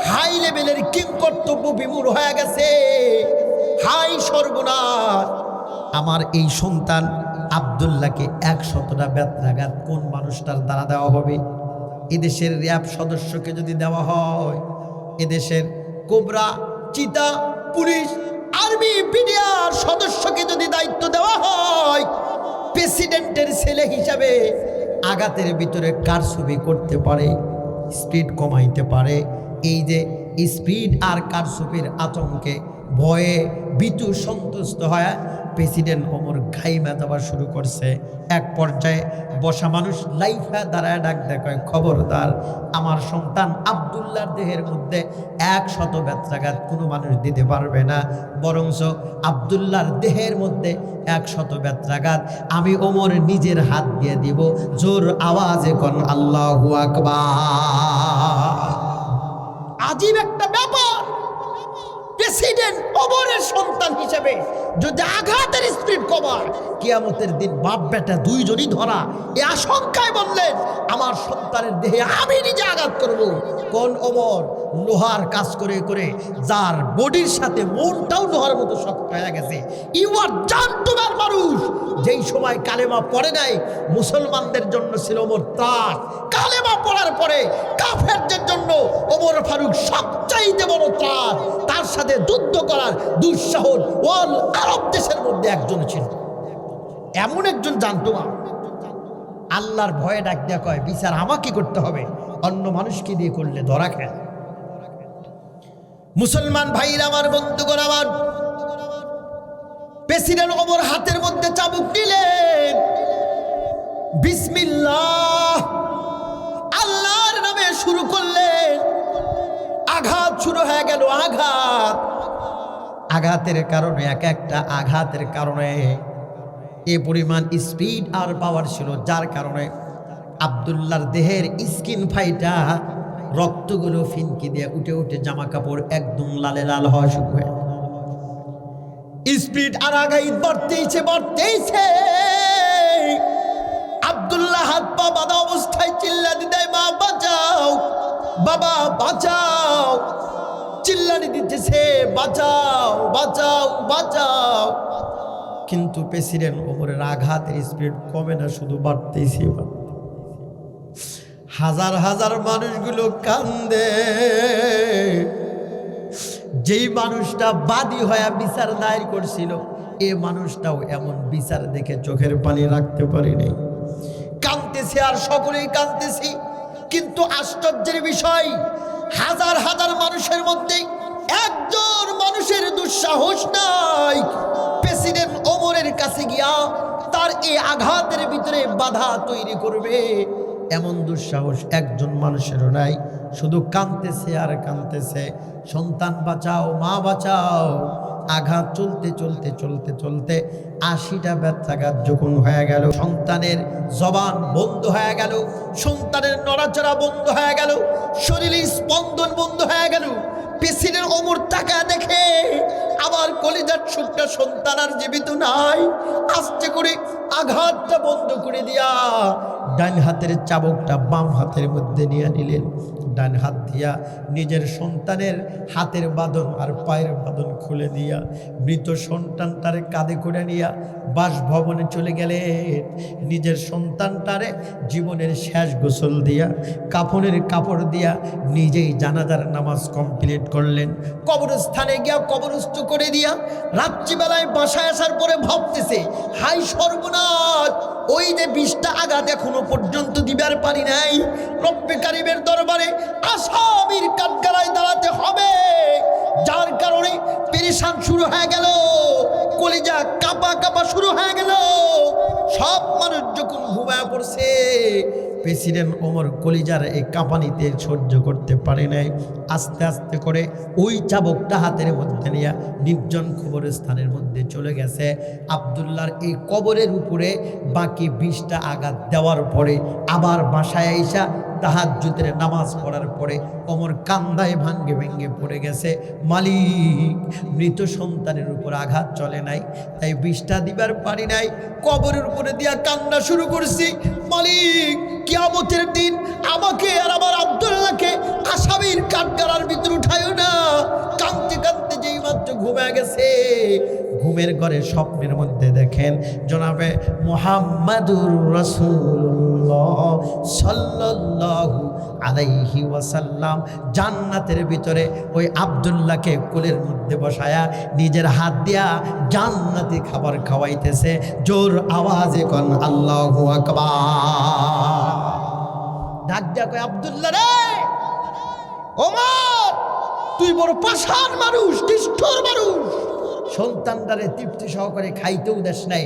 S1: হাই লেভেলের কিংকর্তব্য বিমূঢ় হয়ে গেছে। হাই সর্বনাশ, আমার এই সন্তান আব্দুল্লাহকে 100টা বেত্রাঘাত কোন মানুষটার দ্বারা দেওয়া হবে? এদেশের র্যাব সদস্যকে যদি দেওয়া হয়, এদেশের কোবরা, চিতা, পুলিশ, আর্মি, বিডিআর সদস্যকে যদি দায়িত্ব দেওয়া হয়, প্রেসিডেন্টের ছেলে হিসাবে আঘাতের ভিতরে কারচুপি করতে পারে, স্পিড কমাইতে পারে। এই যে স্পিড আর কারচুপির আতঙ্কে ভয়ে ভীতু সন্তুষ্ট হয় প্রেসিডেন্ট ওমর ঘাইমা দেওয়া শুরু করছে। এক পর্যায়ে বসা মানুষ লাইফা দাঁড়ায় ডাক দেখায়, খবরদার, আমার সন্তান আব্দুল্লাহর দেহের মধ্যে 100 বেত্রাঘাত কোনো মানুষ দিতে পারবে না, বরঞ্চ আব্দুল্লাহর দেহের মধ্যে 100 বেত্রাঘাত আমি ওমর নিজের হাত দিয়ে দিব। জোর আওয়াজে কোন আল্লাহু আকবার। আজীব একটা ব্যাপার, প্রেসিডেন্ট ওমরের সন্তান হিসেবে যদি আঘাতের স্পিড কমায়, কিয়ামতের দিন বাপ বেটা দুইজনই ধরা। এই আশঙ্কায় বললেন, আমার সন্তানের দেহে আমি নিজে আঘাত করব। কোন ওমর? লোহার কাজ করে করে যার বডির সাথে মনটাও লোহার মতো শক্ত হয়ে গেছে। ইউ আর জান্টুম্যান মানুষ। যেই সময় কালেমা পড়ে নাই, মুসলমানদের জন্য ছিল ওমর ত্রাস। কালেমা পড়ার পরে কাফেরদের জন্য ওমর ফারুক সবচাইতে বড় ত্রাস। তার সাথে যুদ্ধ করার দুঃসাহস ওয়াল আরব দেশের মধ্যে একজন ছিল। এমন একজন জান্টুম্যান, আল্লাহর ভয়ে ডাক দেয়া কয়, বিচার আমাকে করতে হবে, অন্য মানুষকে দিয়ে করলে ধরা খায়। মুসলমান ভাইরা আমার, বন্ধুগণ আমার, প্রেসিডেন্ট ওমর হাতের মধ্যে চাবুক নিলেন, বিসমিল্লাহ আল্লাহর নামে শুরু করলেন। আঘাত শুরু হয়ে গেল। আঘাতের কারণে, এক একটা আঘাতের কারণে এ পরিমাণ স্পিড আর পাওয়ার ছিল, যার কারণে আব্দুল্লাহর দেহের স্কিন ফাইটা রক্তগুলো ফিনকি দিয়ে উঠে উঠে জামা কাপড় একদম লালে লাল হওয়া শুরু হয়। স্পিড আর আগাই বাড়তেইছে। আব্দুল্লাহ হাত পা বাঁধা অবস্থায় চিল্লানি দেয়, মা বাঁচাও, বাবা বাঁচাও, চিল্লানি দিতেছে, বাঁচাও বাঁচাও বাঁচাও। কিন্তু প্রেসিডেন্ট ওমরের আঘাতের স্পিড কমে না, শুধু বাড়তেইছে। হাজার হাজার মানুষগুলো কান্দে। যেই মানুষটা বাদী হয়ে বিচার দায়ের করছিল, এ মানুষটাও এমন বিচার দেখে চোখের পানি রাখতে পারেনি। কাঁদতেছে আর সকলেই কাঁদতেছি। কিন্তু আশ্চর্যের বিষয়, হাজার হাজার মানুষের মধ্যে একজন মানুষের দুঃসাহস নাই প্রেসিডেন্ট ওমরের কাছে গিয়া তার এই আঘাতের ভিতরে বাধা তৈরি করবে। এমন দুঃসাহস একজন মানুষেরও নাই। শুধু কাঁদতেছে আর কাঁদতেছে, সন্তান বাঁচাও, মা বাঁচাও। আঘাত চলতে চলতে চলতে চলতে 80টা বেত্রাঘাত যখন হয়ে গেল, সন্তানের জবান বন্ধ হয়ে গেল, সন্তানের নড়াচড়া বন্ধ হয়ে গেল, শরীরের স্পন্দন বন্ধ হয়ে গেল। প্রেসিডেন্ট ওমর টাকা দেখে আমার কলিজার ছোট্ট সন্তান আর জীবিত নাই। আস্তে করে আঘাতটা বন্ধ করে দিয়া ডান হাতের চাবুকটা বাম হাতের মধ্যে নিয়ে নিলেন। ডান হাত দিয়া নিজের সন্তানের হাতের বাঁধন আর পায়ের বাঁধন খুলে দিয়া মৃত সন্তানটারে কাঁধে করে নিয়া বাসভবনে চলে গেলেন। নিজের সন্তানটারে জীবনের শেষ গোসল দিয়া কাফনের কাপড় দিয়া নিজেই জানাজার নামাজ কমপ্লিট করলেন। কবরস্থানে গিয়া কবরস্থ করে দিয়া রাত্রিবেলায় বাসায় আসার পরে ভাবতেছে, হাই সর্বনাশ, ওই যে 20টা আঘাত এখনো পর্যন্ত দিবার পারি নাই। রব্বে কারিমের দরবারে আসামির কাঠগড়ায় দাঁড়াতে হবে, যার কারণে পেরেশান শুরু হয়ে গেল, কলিজা কাঁপা কাঁপা শুরু হয়ে গেল। সব মানুষ যখন ঘুমায় পড়ছে, প্রেসিডেন্ট ওমর কলিজার এই কাঁপানিতে সহ্য করতে পারে নাই। আস্তে আস্তে করে ওই চাবকটা হাতের মধ্যে নিয়ে নির্জন কবরস্থানের মধ্যে চলে গেছে। আব্দুল্লাহর এই কবরের উপরে বাকি 20টা আঘাত দেওয়ার পরে আবার বাসায় আইসা তাহাজ্জুদের নামাজ পড়ার পরে ওমর কান্দায় ভাঙ্গে ভেঙ্গে পড়ে গেছে, মালিক মৃত সন্তানের উপর আঘাত চলে নাই, তাই 20টা দিবার পারি নাই, কবরের উপরে দিয়া কান্না শুরু করছি। মালিক কিয়ামতের দিন আমাকে আর আমার আব্দুল্লাহকে আসামির কাঠগড়ার ভিতর উঠায়ও না। কাঁদতে কাঁদতে যেই মাত্র ঘুমে গেছে, ঘুমের ঘরে স্বপ্নের মধ্যে দেখেন জনাবে মুহাম্মাদুর রাসূলুল্লাহ সাল্লাল্লাহু আলাইহি ওয়াসাল্লাম জান্নাতের ভিতরে ওই আব্দুল্লাহকে কোলের মধ্যে বসায়া নিজের হাত দিয়া জান্নাতি খাবার খাওয়াইতেছে। জোর আওয়াজে কোন আল্লাহু আকবার। ডাক দিয়া কয়, আব্দুল্লাহ রে, ওমর তুই বড় পাষাণ মানুষ, নিষ্ঠুর মানুষ, সন্তানটারে তৃপ্তি সহকারে খাইতেও দেশ নাই,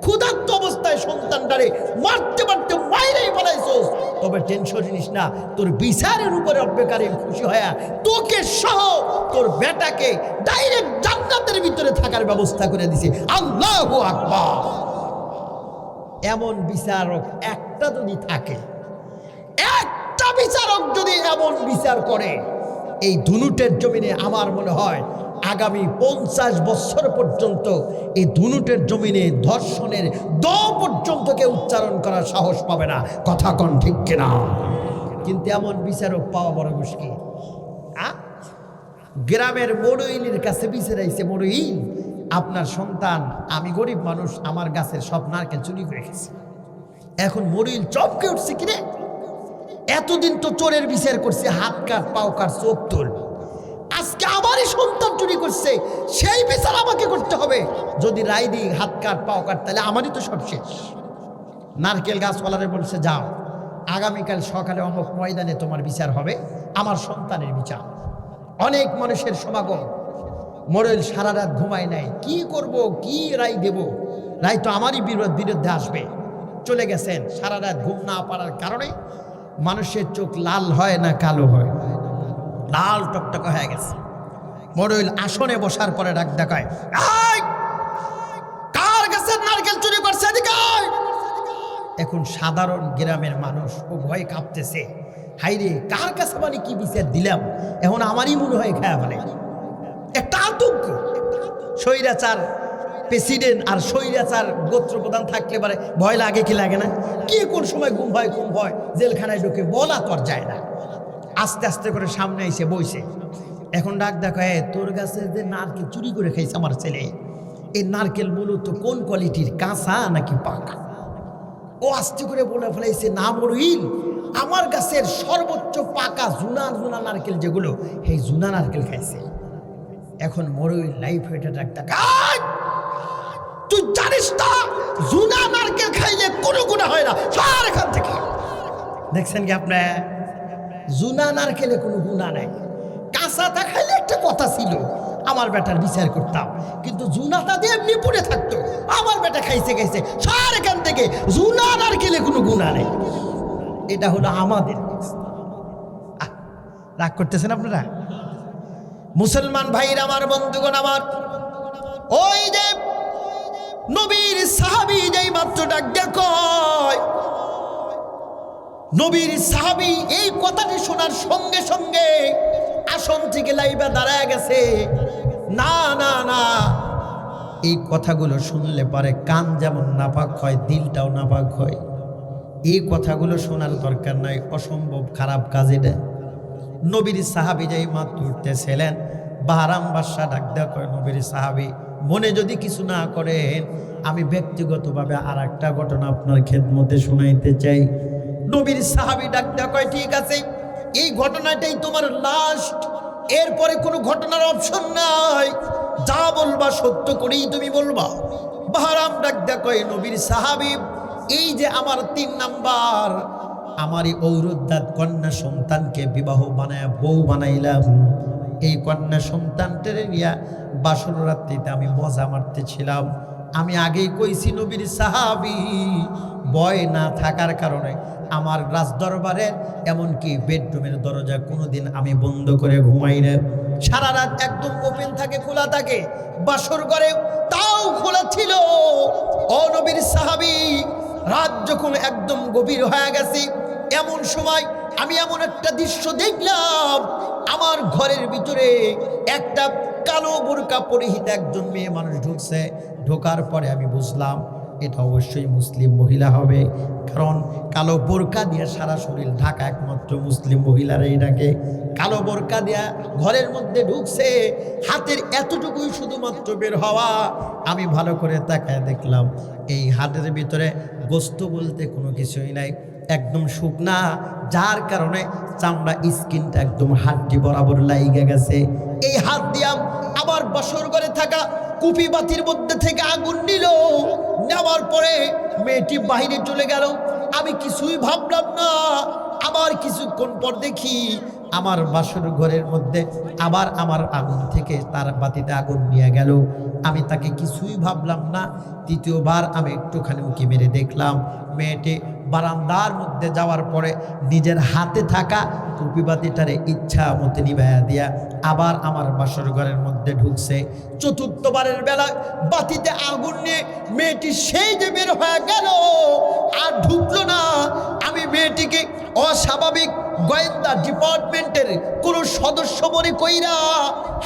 S1: ক্ষুধার্ত অবস্থায় সন্তানটারে মারতে মারতে মাইরেই ফেলাইছস। তবে টেনশন নিস না, তোর বিচারের উপরে রব্বে কারিম খুশি হয়া তোকে সহ তোর বেটাকে ডাইরেক্ট জান্নাতের ভিতরে থাকার ব্যবস্থা করে দিছে। আল্লাহু আকবার। এমন বিচারক একটা যদি থাকে, একটা বিচারক যদি এমন বিচার করে, এই ধুনুটের জমিনে আমার মনে হয় আগামী 50 বছর পর্যন্ত এই ধুনুটের জমিনে ধর্ষণের দ পর্যন্ত কেউ উচ্চারণ করার সাহস পাবে না। কথা কন ঠিক কিনা? কিন্তু এমন বিচারক পাওয়া বড় মুশকিল। গ্রামের মরুইলের কাছে বিচারাইছে, মরুইল আপনার সন্তান, আমি গরিব মানুষ, আমার গাছের সব নারকেল চুরি করে গেছে। এখন মরুইল চমকে উঠছে, কিরে এতদিন তো চোরের বিচার করছে, হাত কাট পাও কাট চোখ তোল, আজকে আমারই সন্তান চুরি করছে, সেই বিচার আমাকে করতে হবে। যদি রায় দিই হাত কাট পাও কাট, তাহলে আমারই তো সব শেষ। নারকেল গাছওয়ালারে বলছে, যাও আগামীকাল সকালে অমুক ময়দানে তোমার বিচার হবে, আমার সন্তানের বিচার। অনেক মানুষের সমাগম। মরুইল সারা রাত ঘুমায় নাই, কি করব, কি রায় দেব, রায় তো আমারই বিরুদ্ধে আসবে। চলে গেছেন, সারা রাত ঘুম না পারার কারণে মানুষের চোখ লাল হয় না কালো হয়, লাল টকটকা হয়ে গেছে। মরুইল আসনে বসার পরে ডাক দেখায়, কার গাছের নারকেল চুরি করছে, এদিকে আয়। এখন সাধারণ গ্রামের মানুষ ও ভয়ে কাঁপতেছে, হাইরে কার কাছে মানে কি বিচার দিলাম, এখন আমারই মনে হয় খায়া ফেলে। একটা আতঙ্ক। স্বৈরাচার প্রেসিডেন্ট আর স্বৈরাচার গোত্র প্রধান থাকলে পারে ভয় লাগে কি লাগে না? কি কোন সময় ঘুম হয় জেলখানায় ঢুকে বলা তো আর যায় না। আস্তে আস্তে করে সামনে এসে বইছে। এখন ডাক দেখা, তোর কাছে যে নারকেল চুরি করে খাইছে আমার ছেলে, এই নারকেল মূলত কোন কোয়ালিটির, কাঁচা নাকি পাকা? ও আস্তে করে বলে ফেলাইছে, না মরুইল, আমার গাছের সর্বোচ্চ পাকা জুনা জুনা নারকেল যেগুলো, সেই জুনা নারকেল খাইছে। এখন মরুইল লাইফ হেঁটে ডাক দেখা, তুই জানিস না জুনা নারকেল খাইলে কোনো গুনাহ হয় না, সর এখান থেকে। দেখছেন কি আপনি, জুনা নারকেলে কোনো গুনাহ নাই। কাঁচাটা খাইলে একটা কথা ছিল, আমার বেটার বিচার করতাম, কিন্তু জুনাটা দিয়ে এমনি পড়ে থাকতো, আমার বেটা খাইছে সর এখান থেকে, জুনা নারকেলে কোনো গুনাহ নেই। এটা হলো আমাদের। রাগ করতেছেন আপনারা? মুসলমান ভাইরা আমার, বন্ধুগণ আমার, ওই যে নবীর সাহাবী যেই মাত্র ডাক কয়, নবীর সাহাবী এই কথাটি শোনার সঙ্গে সঙ্গে আসন থেকে লাইবা দাঁড়ায় গেছে। না না না, এই কথাগুলো শুনলে পারে কান যেমন নাপাক হয়, দিলটাও নাপাক হয়। এই কথাগুলো শোনার দরকার নাই, অসম্ভব খারাপ কাজ এটা। নবীর সাহাবী যেই মাত্র উঠতেছিলেন, বাহরাম বাদশাহ ডাক দেয়া কয়, নবীর সাহাবী মনে যদি কিছু না করেন, আমি ব্যক্তিগতভাবে আর একটা ঘটনা আপনার খেদমতে শুনাইতে চাই। নবীর সাহাবী ডাক দেয়া কয়, ঠিক আছে, এই ঘটনাটাই তোমার লাস্ট, এরপরে কোনো ঘটনার অপশন নাই, যা বলবা সত্য করেই তুমি বলবা। বাহরাম ডাক দেয়া কয়, নবীর সাহাবী, এই যে আমার 3 নাম্বার, আমারই ঔরুদ্দাত কন্যা সন্তানকে বিবাহ বানায় বউ বানাইলাম, এই কন্যা সন্তানটারে নিয়া বাসর রাত্রিতে আমি মজা মারতেছিলাম। আমি আগেই কইছি নবীর সাহাবী, ভয় না থাকার কারণে আমার রাজদরবারের এমনকি বেডরুমের দরজা কোনোদিন আমি বন্ধ করে ঘুমাই না, সারা রাত একদম ওপেন থাকে, খোলা থাকে। বাসর ঘরে তাও খোলা ছিল। ও নবীর সাহাবী, রাত যখন একদম গভীর হয়ে গেছে, এমন সময় আমি এমন একটা দৃশ্য দেখলাম, আমার ঘরের ভিতরে একটা কালো বোরকা পরিহিত একজন মেয়ে মানুষ ঢুকছে। ঢোকার পরে আমি বুঝলাম এটা অবশ্যই মুসলিম মহিলা হবে, কারণ কালো বোরকা দিয়ে সারা শরীর ঢাকা একমাত্র মুসলিম মহিলারাই ডাকে। কালো বোরকা দিয়া ঘরের মধ্যে ঢুকছে, হাতের এতটুকুই শুধুমাত্র বের হওয়া। আমি ভালো করে তাকায় দেখলাম এই হাতের ভিতরে গোস্ত বলতে কোনো কিছুই নাই, একদম শুকনা, যার কারণে চামড়া স্কিনটা একদম হাড্ডি বরাবর লাইগে গেছে। এই হাত দিয়া আবার বাসর ঘরে থাকা কুপি বাতির মধ্যে থেকে আগুন নিল, নেওয়ার পরে মেয়েটি বাইরে চলে গেল। আমি কিছুই ভাবলাম না। আবার কিছুক্ষণ পর দেখি আমার বাসর ঘরের মধ্যে আবার আমার আগুন থেকে তার বাতিতে আগুন নিয়ে গেল। আমি তাকে কিছুই ভাবলাম না। তৃতীয়বার আমি একটুখানি উঁকি মেরে দেখলাম মেয়েটি বারান্দার মধ্যে যাওয়ার পরে নিজের হাতে থাকা কুপিবাতিটারে ইচ্ছা মতো নিভাইয়া দিয়া আবার আমার বাসর ঘরের মধ্যে ঢুকছে। চতুর্থবারের বেলা বাতিতে আগুন নিয়ে মেয়েটি সেই যে বের হয়ে গেল, আর ঢুকলো না। আমি মেয়েটিকে অস্বাভাবিক গোয়েন্দা ডিপার্টমেন্টের কোনো সদস্য মনে কইরা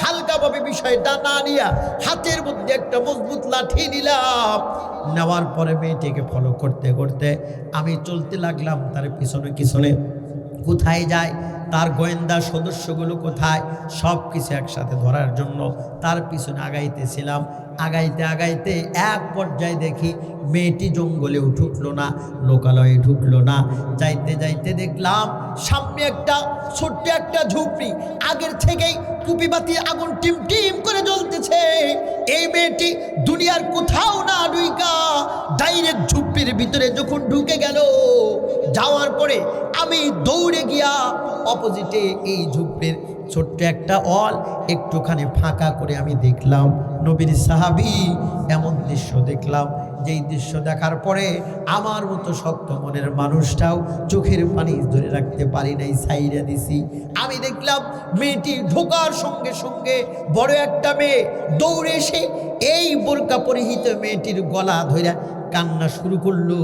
S1: হালকাভাবে বিষয়টা না নিয়া হাতের মধ্যে একটা মজবুত লাঠি নিলাম। নেওয়ার পরে মেয়েটিকে ফলো করতে করতে আমি চলতে লাগলাম তার পিছনে পিছনে। কোথায় যায়, তার গোয়েন্দা সদস্যগুলো কোথায়, সব কিছু একসাথে ধরার জন্য তার পিছনে আগাইতেছিলাম। আগাইতে আগাইতে এক পর্যায়ে দেখি মেয়েটি জঙ্গলেও ঢুকলো না, লোকালয়ে ঢুকলো না। যাইতে যাইতে দেখলাম সামনে একটা ছোট্ট একটা ঝুপড়ি, আগের থেকেই কুপিবাতি আগুন টিম টিম করে জ্বলতেছে। এই মেয়েটি দুনিয়ার কোথাও না ঢুইকা ডাইরেক্ট ঝুপড়ির ভিতরে যখন ঢুকে গেল, যাওয়ার পরে আমি দৌড়ে গিয়া অপোজিটে এই ঝুপড়ির ছোট্ট একটা অল একটুখানি ফাঁকা করে আমি দেখলাম নবীর সাহাবী এমন দৃশ্য দেখলাম, যেই দৃশ্য দেখার পরে আমার মতো শক্ত মনের মানুষটাও চোখের পানি ধরে রাখতে পারি নাই, সাইরা দিছি। আমি দেখলাম মেয়েটি ঢোকার সঙ্গে সঙ্গে বড় একটা মেয়ে দৌড়ে এসে এই বোরকা পরিহিত মেয়েটির গলা ধরে কান্না শুরু করলো।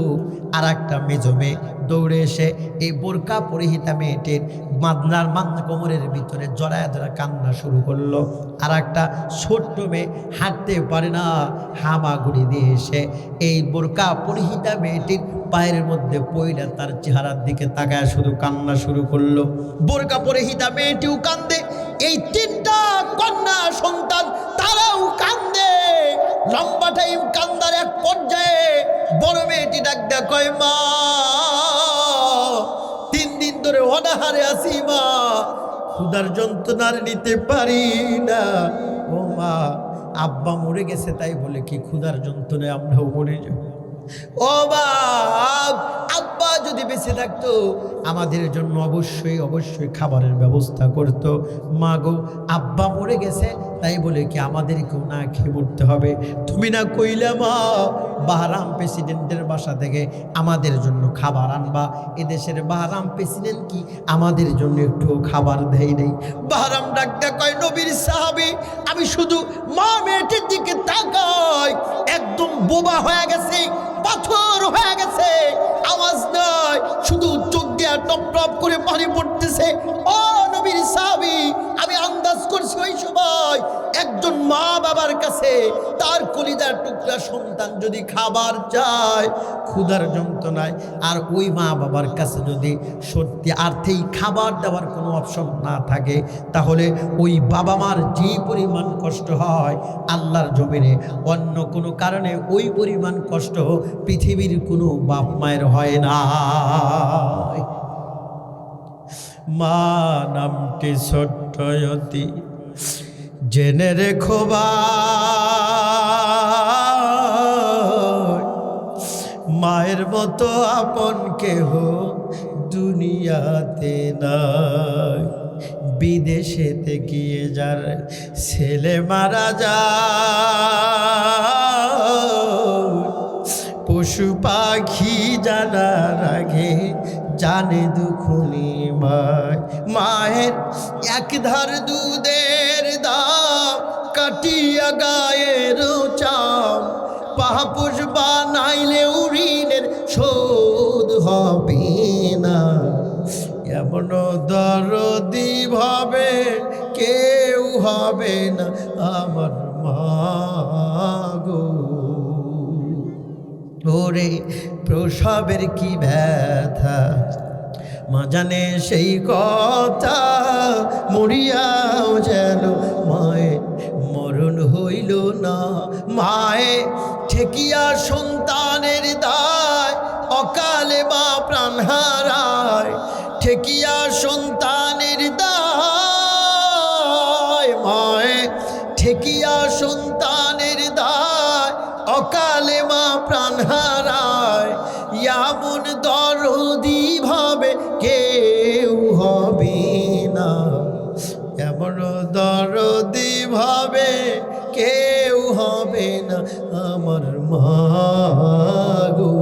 S1: আর একটা মেজো মেয়ে দৌড়ে এসে এই বোরকা পরিহিতা মেয়েটির মাদনার কোমরের ভিতরে জড়ায় ধরা কান্না শুরু করলো। আর একটা ছোট্ট মেয়ে হাঁটতে পারে না, হামাগুড়ি দিয়ে এসে এই বোরকা পরিহিতা মেয়েটির পায়ের মধ্যে পইড়া তার চেহারার দিকে তাকায় শুধু কান্না শুরু করলো। বোরকা পরিহিতা মেয়েটিও কান্দে, এই 3টা কন্যা সন্তান তারাও কান্দে। লম্বা টাইম কান্দার এক পর্যায়ে বড় মেয়েটি ডাক দেয়া কয়, মা 3 দিন ধরে অনাহারে আছি মা, ক্ষুধার যন্ত্রণার নিতে পারি না। ও মা, আব্বা মরে গেছে তাই বলে কি ক্ষুধার যন্ত্রণায় আমরাও মরে যাব? ও বাপ, আব্বা যদি বেঁচে থাকতো আমাদের জন্য অবশ্যই অবশ্যই খাবারের ব্যবস্থা করতো। মা গো, আব্বা মরে গেছে তাই বলে কি আমাদেরকেও না খেয়ে মরতে হবে? তুমি না কইলা মা বাহরাম প্রেসিডেন্টের বাসা থেকে আমাদের জন্য খাবার আনবা? এদেশের বাহরাম প্রেসিডেন্ট কি আমাদের জন্য একটু খাবার দেয় নেই? বাহরাম ডাকটা কয়, নবীর সাহাবী, আমি শুধু মা মেয়েটির দিকে তাকাই, একদম বোবা হয়ে গেছে, পাথর হয়ে গেছে, আওয়াজ নাই, শুধু চোখ দিয়া টপ টপ করে পানি পড়তেছে। ও নবীর সাহাবী, আমি আন্দাজ করছি ওই সময় একজন মা বাবার কাছে তার কলিজার টুকরা সন্তান যদি খাবার চায় ক্ষুধার যন্ত্রণায়, আর ওই মা বাবার কাছে যদি সত্যি আর্থিক খাবার দেওয়ার কোনো অপশন না থাকে, তাহলে ওই বাবা মার যে পরিমাণ কষ্ট হয় আল্লাহর জমিনে অন্য কোনো কারণে ওই পরিমাণ কষ্ট পৃথিবীর কোনো বাপ মায়ের হয় না। মা নামটি ছোট্ট অতি জেনে রেখো ভাই, মায়ের মতো আপন কেহ দুনিয়াতে নাই। বিদেশেতে গিয়ে যার ছেলে মারা যায়, পশু পাখি জানার আগে জানে দুখুনি মায়। মায়ের এক ধার দুধের দাম কাটিয়া গায়ের চাম, পাহাপুষ বানাইলে ঋণের শোধ হবে না। এমন দরদি ভাবে কেউ হবে না আমার মা গো। ওরে প্রসবের কি ব্যথা মা জানে সেই কথা, মরিয়াও যেন মায়ের মরণ হইল না। মায়ে ঠেকিয়া সন্তানের দায়, অকালে বা প্রাণ হারায়। ঠেকিয়া সন্তানের দায়, মায়ে ঠেকিয়া সন্তানের দায়, অকালে মা প্রাণ হারায়। এমন দরদি ভাবে কেউ হবে না, এমন দরদি ভাবে কেউ হবে না আমার মা গো।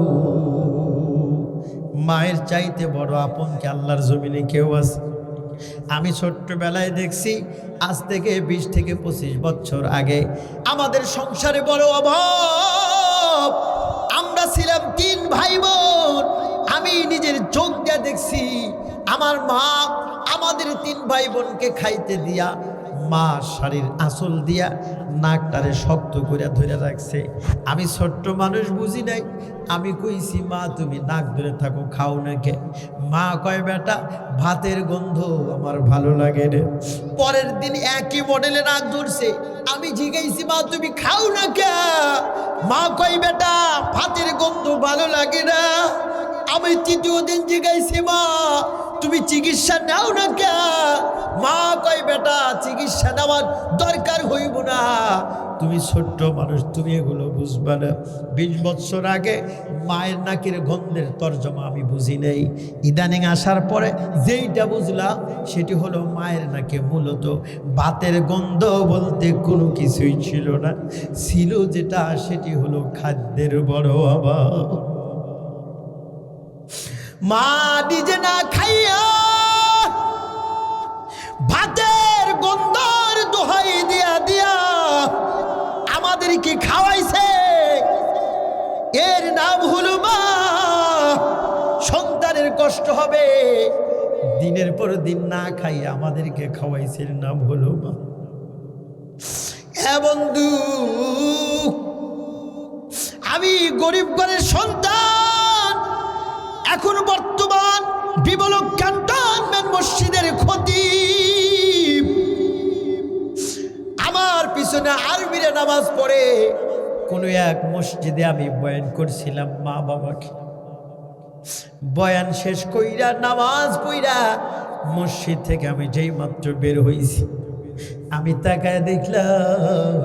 S1: মায়ের চাইতে বড় আপন কি আল্লাহর জমিনে কেউ আছে? আমি ছোট্টবেলায় দেখছি, আজ থেকে 20 থেকে 25 বছর আগে আমাদের সংসারে বড় অভাব। আমরা ছিলাম 3 ভাই বোন। আমি নিজের চোখ দিয়ে দেখছি আমার মা আমাদের 3 ভাই বোনকে খাইতে দিয়া মা শাড়ির আঁচল দিয়া নাকটারে শক্ত করে ধরে রাখছে। আমি ছোট্ট মানুষ বুঝি নাই, আমি কইছি মা তুমি নাক ধরে থাকো, খাও না কে? মা কয় বেটা ভাতের গন্ধ আমার ভালো লাগে রে। পরের দিন একই মডেলে নাক ধরছে। আমি জিজ্ঞাসি মা তুমি খাও না কে? মা কয় বেটা ভাতের গন্ধ ভালো লাগে না। আমি 3য় দিন জিজ্ঞাসি মা তুমি চিকিৎসা নাও না কে? মা কয় বেটা চিকিৎসা নেওয়ার দরকার হইব না, তুমি ছোট্ট মানুষ, তুমি এগুলো বুঝবা না। 20 বছর আগে মায়ের নাকের গন্ধের তর্জমা আমি বুঝি নাই। ইদানিং আসার পরে যেইটা বুঝলাম সেটি হলো মায়ের নাকে মূলত ভাতের গন্ধ বলতে কোনো কিছুই ছিল না। ছিল যেটা সেটি হলো খাদ্যের বড় অভাব। মা নিজে না খাইয়া ভাতের গন্ধর দোহাই দিয়া দিয়া আমাদেরকে খাওয়াইছে। এর নাম হলো মা। সন্তানের কষ্ট হবে, দিনের পর দিন না খাইয়া আমাদেরকে খাওয়াইছে, এর নাম হলো মা। হ্যাঁ বন্ধু, আমি গরিব ঘরের সন্তান। এখন বর্তমান বিবলক ক্যান্টনমেন্ট মসজিদের খতিব। আমার পিছনে আরবিরে নামাজ পড়ে কোনো এক মসজিদে আমি বয়ান করছিলাম মা বাবাকে। বয়ান শেষ কইরা নামাজ পড়া মসজিদ থেকে আমি যেই মাত্র বের হইছি, আমি তাকায় দেখলাম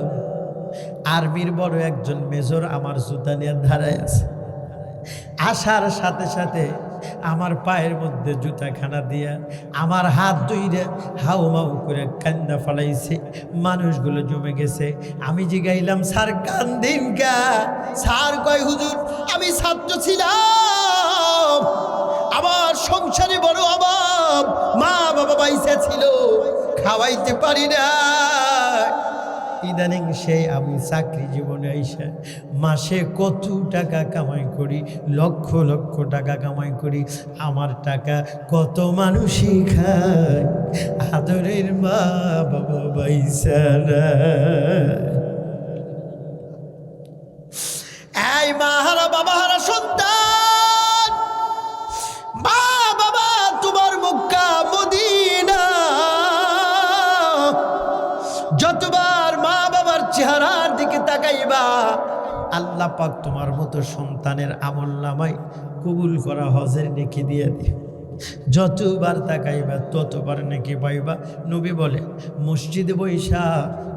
S1: আর্মির বড় একজন মেজর আমার জুতা নিয়ে দাঁড়ায় আছে। আসার সাথে সাথে আমার পায়ের মধ্যে জুতাখানা দিয়া আমার হাত ধুইরা হাউ মাউ করে কান্দা ফালাইছে। মানুষগুলো জমে গেছে। আমি জিগাইলাম স্যার কান্দিন কা? স্যার কয় হুজুর আমি ছাত্র ছিলাম, আমার সংসারে বড় অভাব, মা বাবা বাইসা ছিল, খাওয়াইতে পারি না। ইদানিং সেই আমি চাকরি জীবনে আইসা মাসে কত টাকা কামাই করি, লক্ষ লক্ষ টাকা কামাই করি, আমার টাকা কত মানুষই খায়, আদরের মা বাবা বাইসারা। এই মা হারা বাবা হারা সন্তান, মা বাবা তোমার মক্কা মদিনা, যতবার মা বাবার চেহারার দিকে তাকাইবা আল্লাহ পাক তোমার মতো সন্তানের আমলনামায় কবুল করা হজের নেকি দিয়ে দিবে। যতবার তাকাইবা ততবার নেকি পাইবা। নবী বলে মসজিদে বৈশা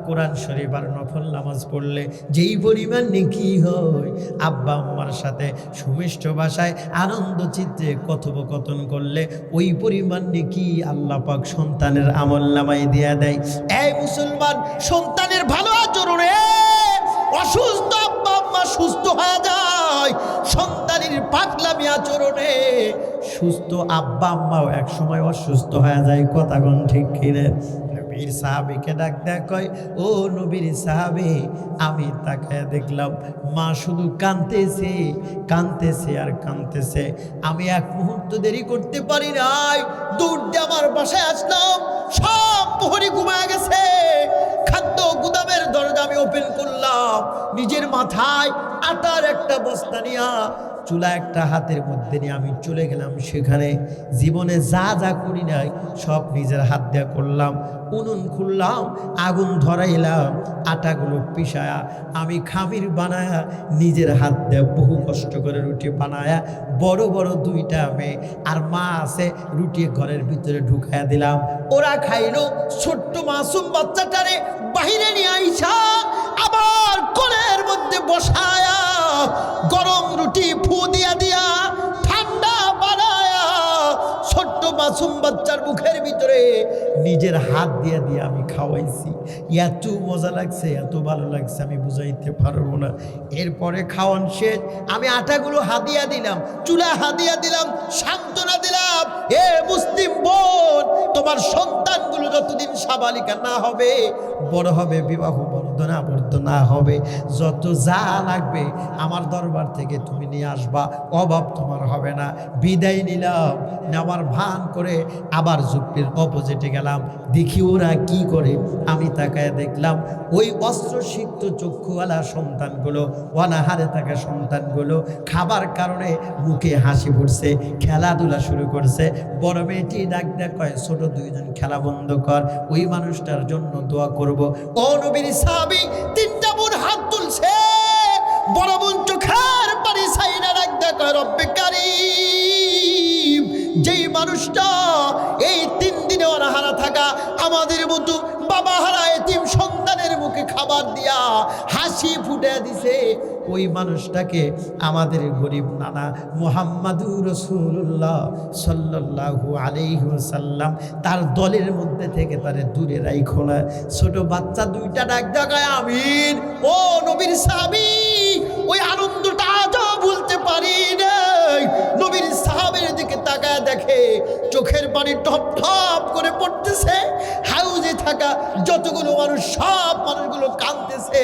S1: কোরআন শরীফ আর নফল নামাজ পড়লে যেই পরিমাণ নেকি হয়, আব্বা আম্মার সাথে সুমিষ্ট ভাষায় আনন্দ চিত্তে কথোপকথন করলে ওই পরিমাণ নেকি আল্লাহ পাক সন্তানের আমলনামায় দিয়া দেয়। এই মুসলমান, সন্তানের ভালো আচরণে অসুস্থ আব্বা আম্মা সুস্থ হয়ে যায়, সন্তানের পাগলামি আচরণে সুস্থ আব্বা আম্মাও এক সময় অসুস্থ হয়ে যায়। কথা কোন ঠিক কিনে? নবীর সাহাবীকে ডাক দেয়া কয়, ও নবীর সাহাবী, আমি তাকায় দেখলাম মা শুধু কাঁদতেছে কাঁদতেছে আর কাঁদতেছে। আমি এক মুহূর্ত দেরি করতে পারি নাই, দৌড় দিয়ে আমার বাসায় আসলাম। সব প্রহরী ঘুমায় গেছে, খাদ্য গুদামের দরজা আমি ওপেন করলাম, নিজের মাথায় আটার একটা বস্তা নিয়া চুলা একটা হাতের মধ্যে নিয়ে আমি চলে গেলাম সেখানে। জীবনে যা যা করি নাই সব নিজের হাত দিয়ে করলাম। উনুন খুললাম, আগুন ধরাইলাম, আটাগুলো পিসায়া আমি খামির বানায়া নিজের হাত দিয়ে বহু কষ্ট করে রুটি বানায়া বড় বড় দুইটা মেয়ে আর মা আছে রুটি ঘরের ভিতরে ঢুকাইয়া দিলাম। ওরা খাইলো। ছোট্ট মাসুম বাচ্চাটারে বাহিরে নিয়ে আইসা আবার কোলের মধ্যে বসায়া গরম রুটি ফু দিয়া দিয়া ঠান্ডা বানায়া ছোট্ট মাসুম বাচ্চার মুখের ভিতরে নিজের হাত দিয়া দিয়ে আমি খাওয়াইছি। এত মজা লাগছে, এত ভালো লাগছে আমি বুঝাইতে পারবো না। এরপরে খাওয়ান শেষ, আমি আটাগুলো হাদিয়া দিলাম, চুলা হাদিয়া দিলাম, সান্ত্বনা দিলাম, এ মুসলিম বোন, তোমার সন্তানগুলো যতদিন সাবালিকা না হবে, বড় হবে, বিবাহ বর্ধনাবদ্ধ না হবে, যত যা লাগবে আমার দরবার থেকে তুমি নিয়ে আসবা, অভাব তোমার হবে না। বিদায় নিলাম, নেওয়ার ভান করে আবার যুক্তির অপোজিটে গেলাম, দেখি ওরা কি করে। আমি তাকায় দেখলাম ওই অস্ত্রসিক্ত চক্ষুওয়ালা সন্তানগুলো, অনাহারে থাকা সন্তানগুলো খাবার কারণে মুখে হাসি ফুটছে, খেলাধুলা শুরু করছে। বড় মেয়েটি ডাক দেয়া কয়, ছোট দুইজন খেলা বন্ধ কর, ওই মানুষটার জন্য দোয়া করব। ও নবীর সাহাবী, তিনটা বোন হাত তুলছে। বড় বোন চোখের পানি ছাইরা ডাক দেয়া কয়, রব্বে কারীম, যেই মানুষটা এই 3 দিনে অনাহারা থাকা আমাদের মতো বাবা হারা এতিম সন্তানের মুখে খাবার দিয়া হাসি ফুটে দিছে, ওই মানুষটাকে আমাদের গরিব নানা মুহাম্মাদুর রাসূলুল্লাহ সাল্লাল্লাহু আলাইহি ওয়াসাল্লাম তার দলের মধ্যে থেকে তারে দূরে রাইখো না। ছোট বাচ্চা দুইটা ডাক দেয়, আমিন। ও নবীর সাহাবী, ওই আনন্দটা আজও ভুলতে পারি নাই। নবীর সাহাবীর দিকে তাকায় দেখে চোখের পানি টপ টপ করে পড়তেছে। হাউজে থাকা যতগুলো মানুষ, সব মানুষগুলো কাঁদতেছে।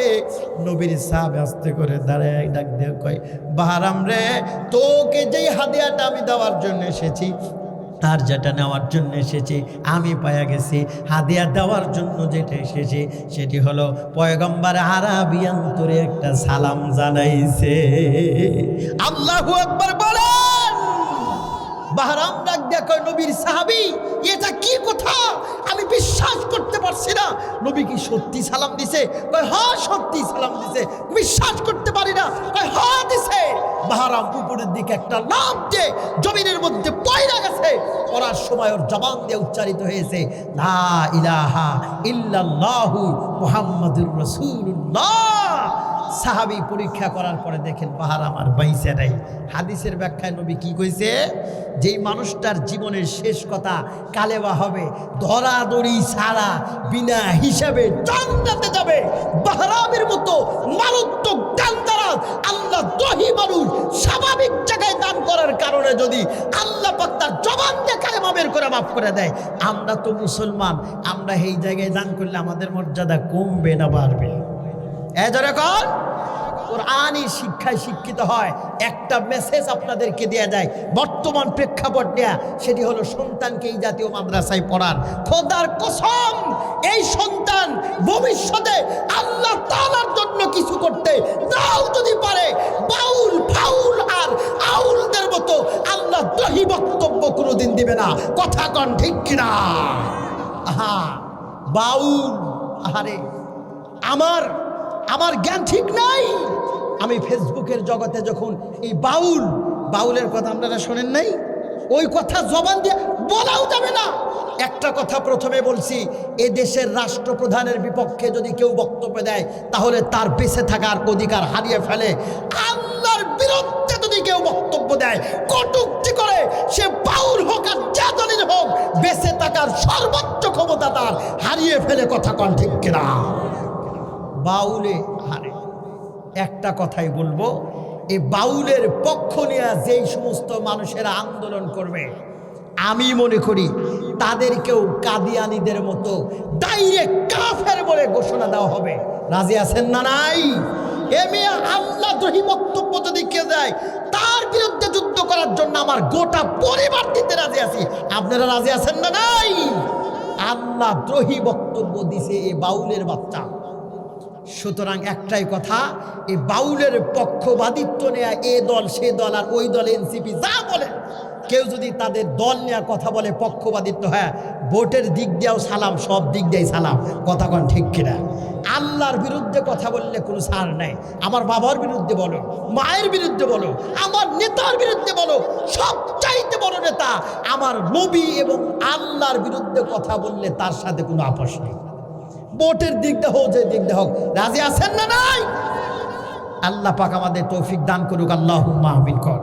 S1: নবীর সাহাবী আস্তে করে দাঁড়ায় ডাক দিয়ে কয়, বাহারাম রে, তোকে যেই হাদিয়াটা আমি দেওয়ার জন্য এসেছি আর যেটা নেওয়ার জন্য এসেছি আমি পাইয়া গেছি। হাদিয়া দেওয়ার জন্য যেটা এসেছি সেটি হলো পয়গম্বর আরবি অন্তরে একটা সালাম জানাইছে। আল্লাহু আকবার বলেন। বাহরাম ডাক দেয়া কয়, নবীর সাহাবী, এটা কি কথা? আমি বিশ্বাস করতে পারছি না। নবী কি সত্যি সালাম দিছে? কয় হ্যাঁ সত্যি সালাম দিছে। বিশ্বাস করতে পারি না। কয় হ্যাঁ দিছে। বাহরাম উপরের দিকে একটা লাফ দিয়ে জমিনের মধ্যে পয়রা গেছে। পড়ার সময় ওর জবান দিয়ে উচ্চারিত হয়েছে, লা ইলাহা ইল্লাল্লাহু মুহাম্মাদুর রাসূলুল্লাহ। সাহাবী পরীক্ষা করার পরে দেখেন বাহরাম আর বাইসে নাই। হাদিসের ব্যাখ্যায় নবী কি কইছে? যেই মানুষটার জীবনের শেষ কথা কালেমা হবে, ধরাধরি ছাড়া বিনা হিসাবে জান্নাতে যাবে। বাহরামের মতো মারাত্মক দানদারাজ আল্লাহ দহি মানুষ স্বাভাবিক জায়গায় দান করার কারণে যদি আল্লাহ পাক তার জবান দিয়ে কালেমা বের করে মাফ করে দেয়। আমরা তো মুসলমান, আমরা এই জায়গায় দান করলে আমাদের মর্যাদা কমবে না বাড়বে? যখন কোরআনী শিক্ষায় শিক্ষিত হয়, একটা মেসেজ আপনাদেরকে দেয়া যায় বর্তমান প্রেক্ষাপট নেয়া, সেটি হলো সন্তানকে এই জাতীয় মাদ্রাসায় পড়ান। খোদার কসম, এই সন্তান ভবিষ্যতে আল্লাহ তাআলার জন্য কিছু করতে নাও যদি পারে, বাউল ফাউল আর আউলদের মতো আল্লাহ দ্রোহী বক্তব্য কোনোদিন দিবে না। কথা কন ঠিক কিনা? আহা বাউল, আহারে আমার জ্ঞান ঠিক নাই। আমি ফেসবুকের জগতে যখন এই বাউলের কথা আপনারা শোনেন নাই, ওই কথা জবান দিয়ে বলাও যাবে না। একটা কথা প্রথমে বলছি, এ দেশের রাষ্ট্রপ্রধানের বিপক্ষে যদি কেউ বক্তব্য দেয় তাহলে তার বেঁচে থাকার অধিকার হারিয়ে ফেলে। আল্লাহর বিরুদ্ধে যদি কেউ বক্তব্য দেয়, কটূক্তি করে, সে বাউল হোক আর যা দলের হোক, বেঁচে থাকার সর্বোচ্চ ক্ষমতা তার হারিয়ে ফেলে। কথা কন ঠিক কিনা? বাউলে হারে। একটা কথাই বলবো, এই বাউলের পক্ষ নিয়ে যেই সমস্ত মানুষেরা আন্দোলন করবে, আমি মনে করি তাদেরকেও কাদিয়ানীদের মতো ডাইরেক্ট কাফের বলে ঘোষণা দেওয়া হবে। রাজি আছেন না নাই? আল্লাহ দ্রোহী বক্তব্য যদি কে দেয়, তার বিরুদ্ধে যুদ্ধ করার জন্য আমার গোটা পরিবার দিতে রাজি আছি। আপনারা রাজি আছেন না নাই? আল্লাহ দ্রোহী বক্তব্য দিছে এই বাউলের বাচ্চা। সুতরাং একটাই কথা, এই বাউলের পক্ষপাতিত্ব নেয়া, এ দল সে দল আর ওই দল এনসিপি যা বলে, কেউ যদি তাদের দল নেওয়া কথা বলে পক্ষপাতিত্ব, হ্যাঁ ভোটের দিক দিয়েও সালাম, সব দিক দিয়েই সালাম। কথা কন ঠিক কিনা? আল্লাহর বিরুদ্ধে কথা বললে কোনো ছাড় নাই। আমার বাবার বিরুদ্ধে বলো, মায়ের বিরুদ্ধে বলো, আমার নেতার বিরুদ্ধে বলো, সবচাইতে বড় নেতা আমার নবী এবং আল্লাহর বিরুদ্ধে কথা বললে তার সাথে কোনো আপোষ নেই। ভোটের দিক দিয়ে হোক, যে দিক দিয়ে হোক। রাজি আছেন না নাই? আল্লাহ পাক আমাদের তৌফিক দান করুক। আল্লাহুম্মা আমিন কর।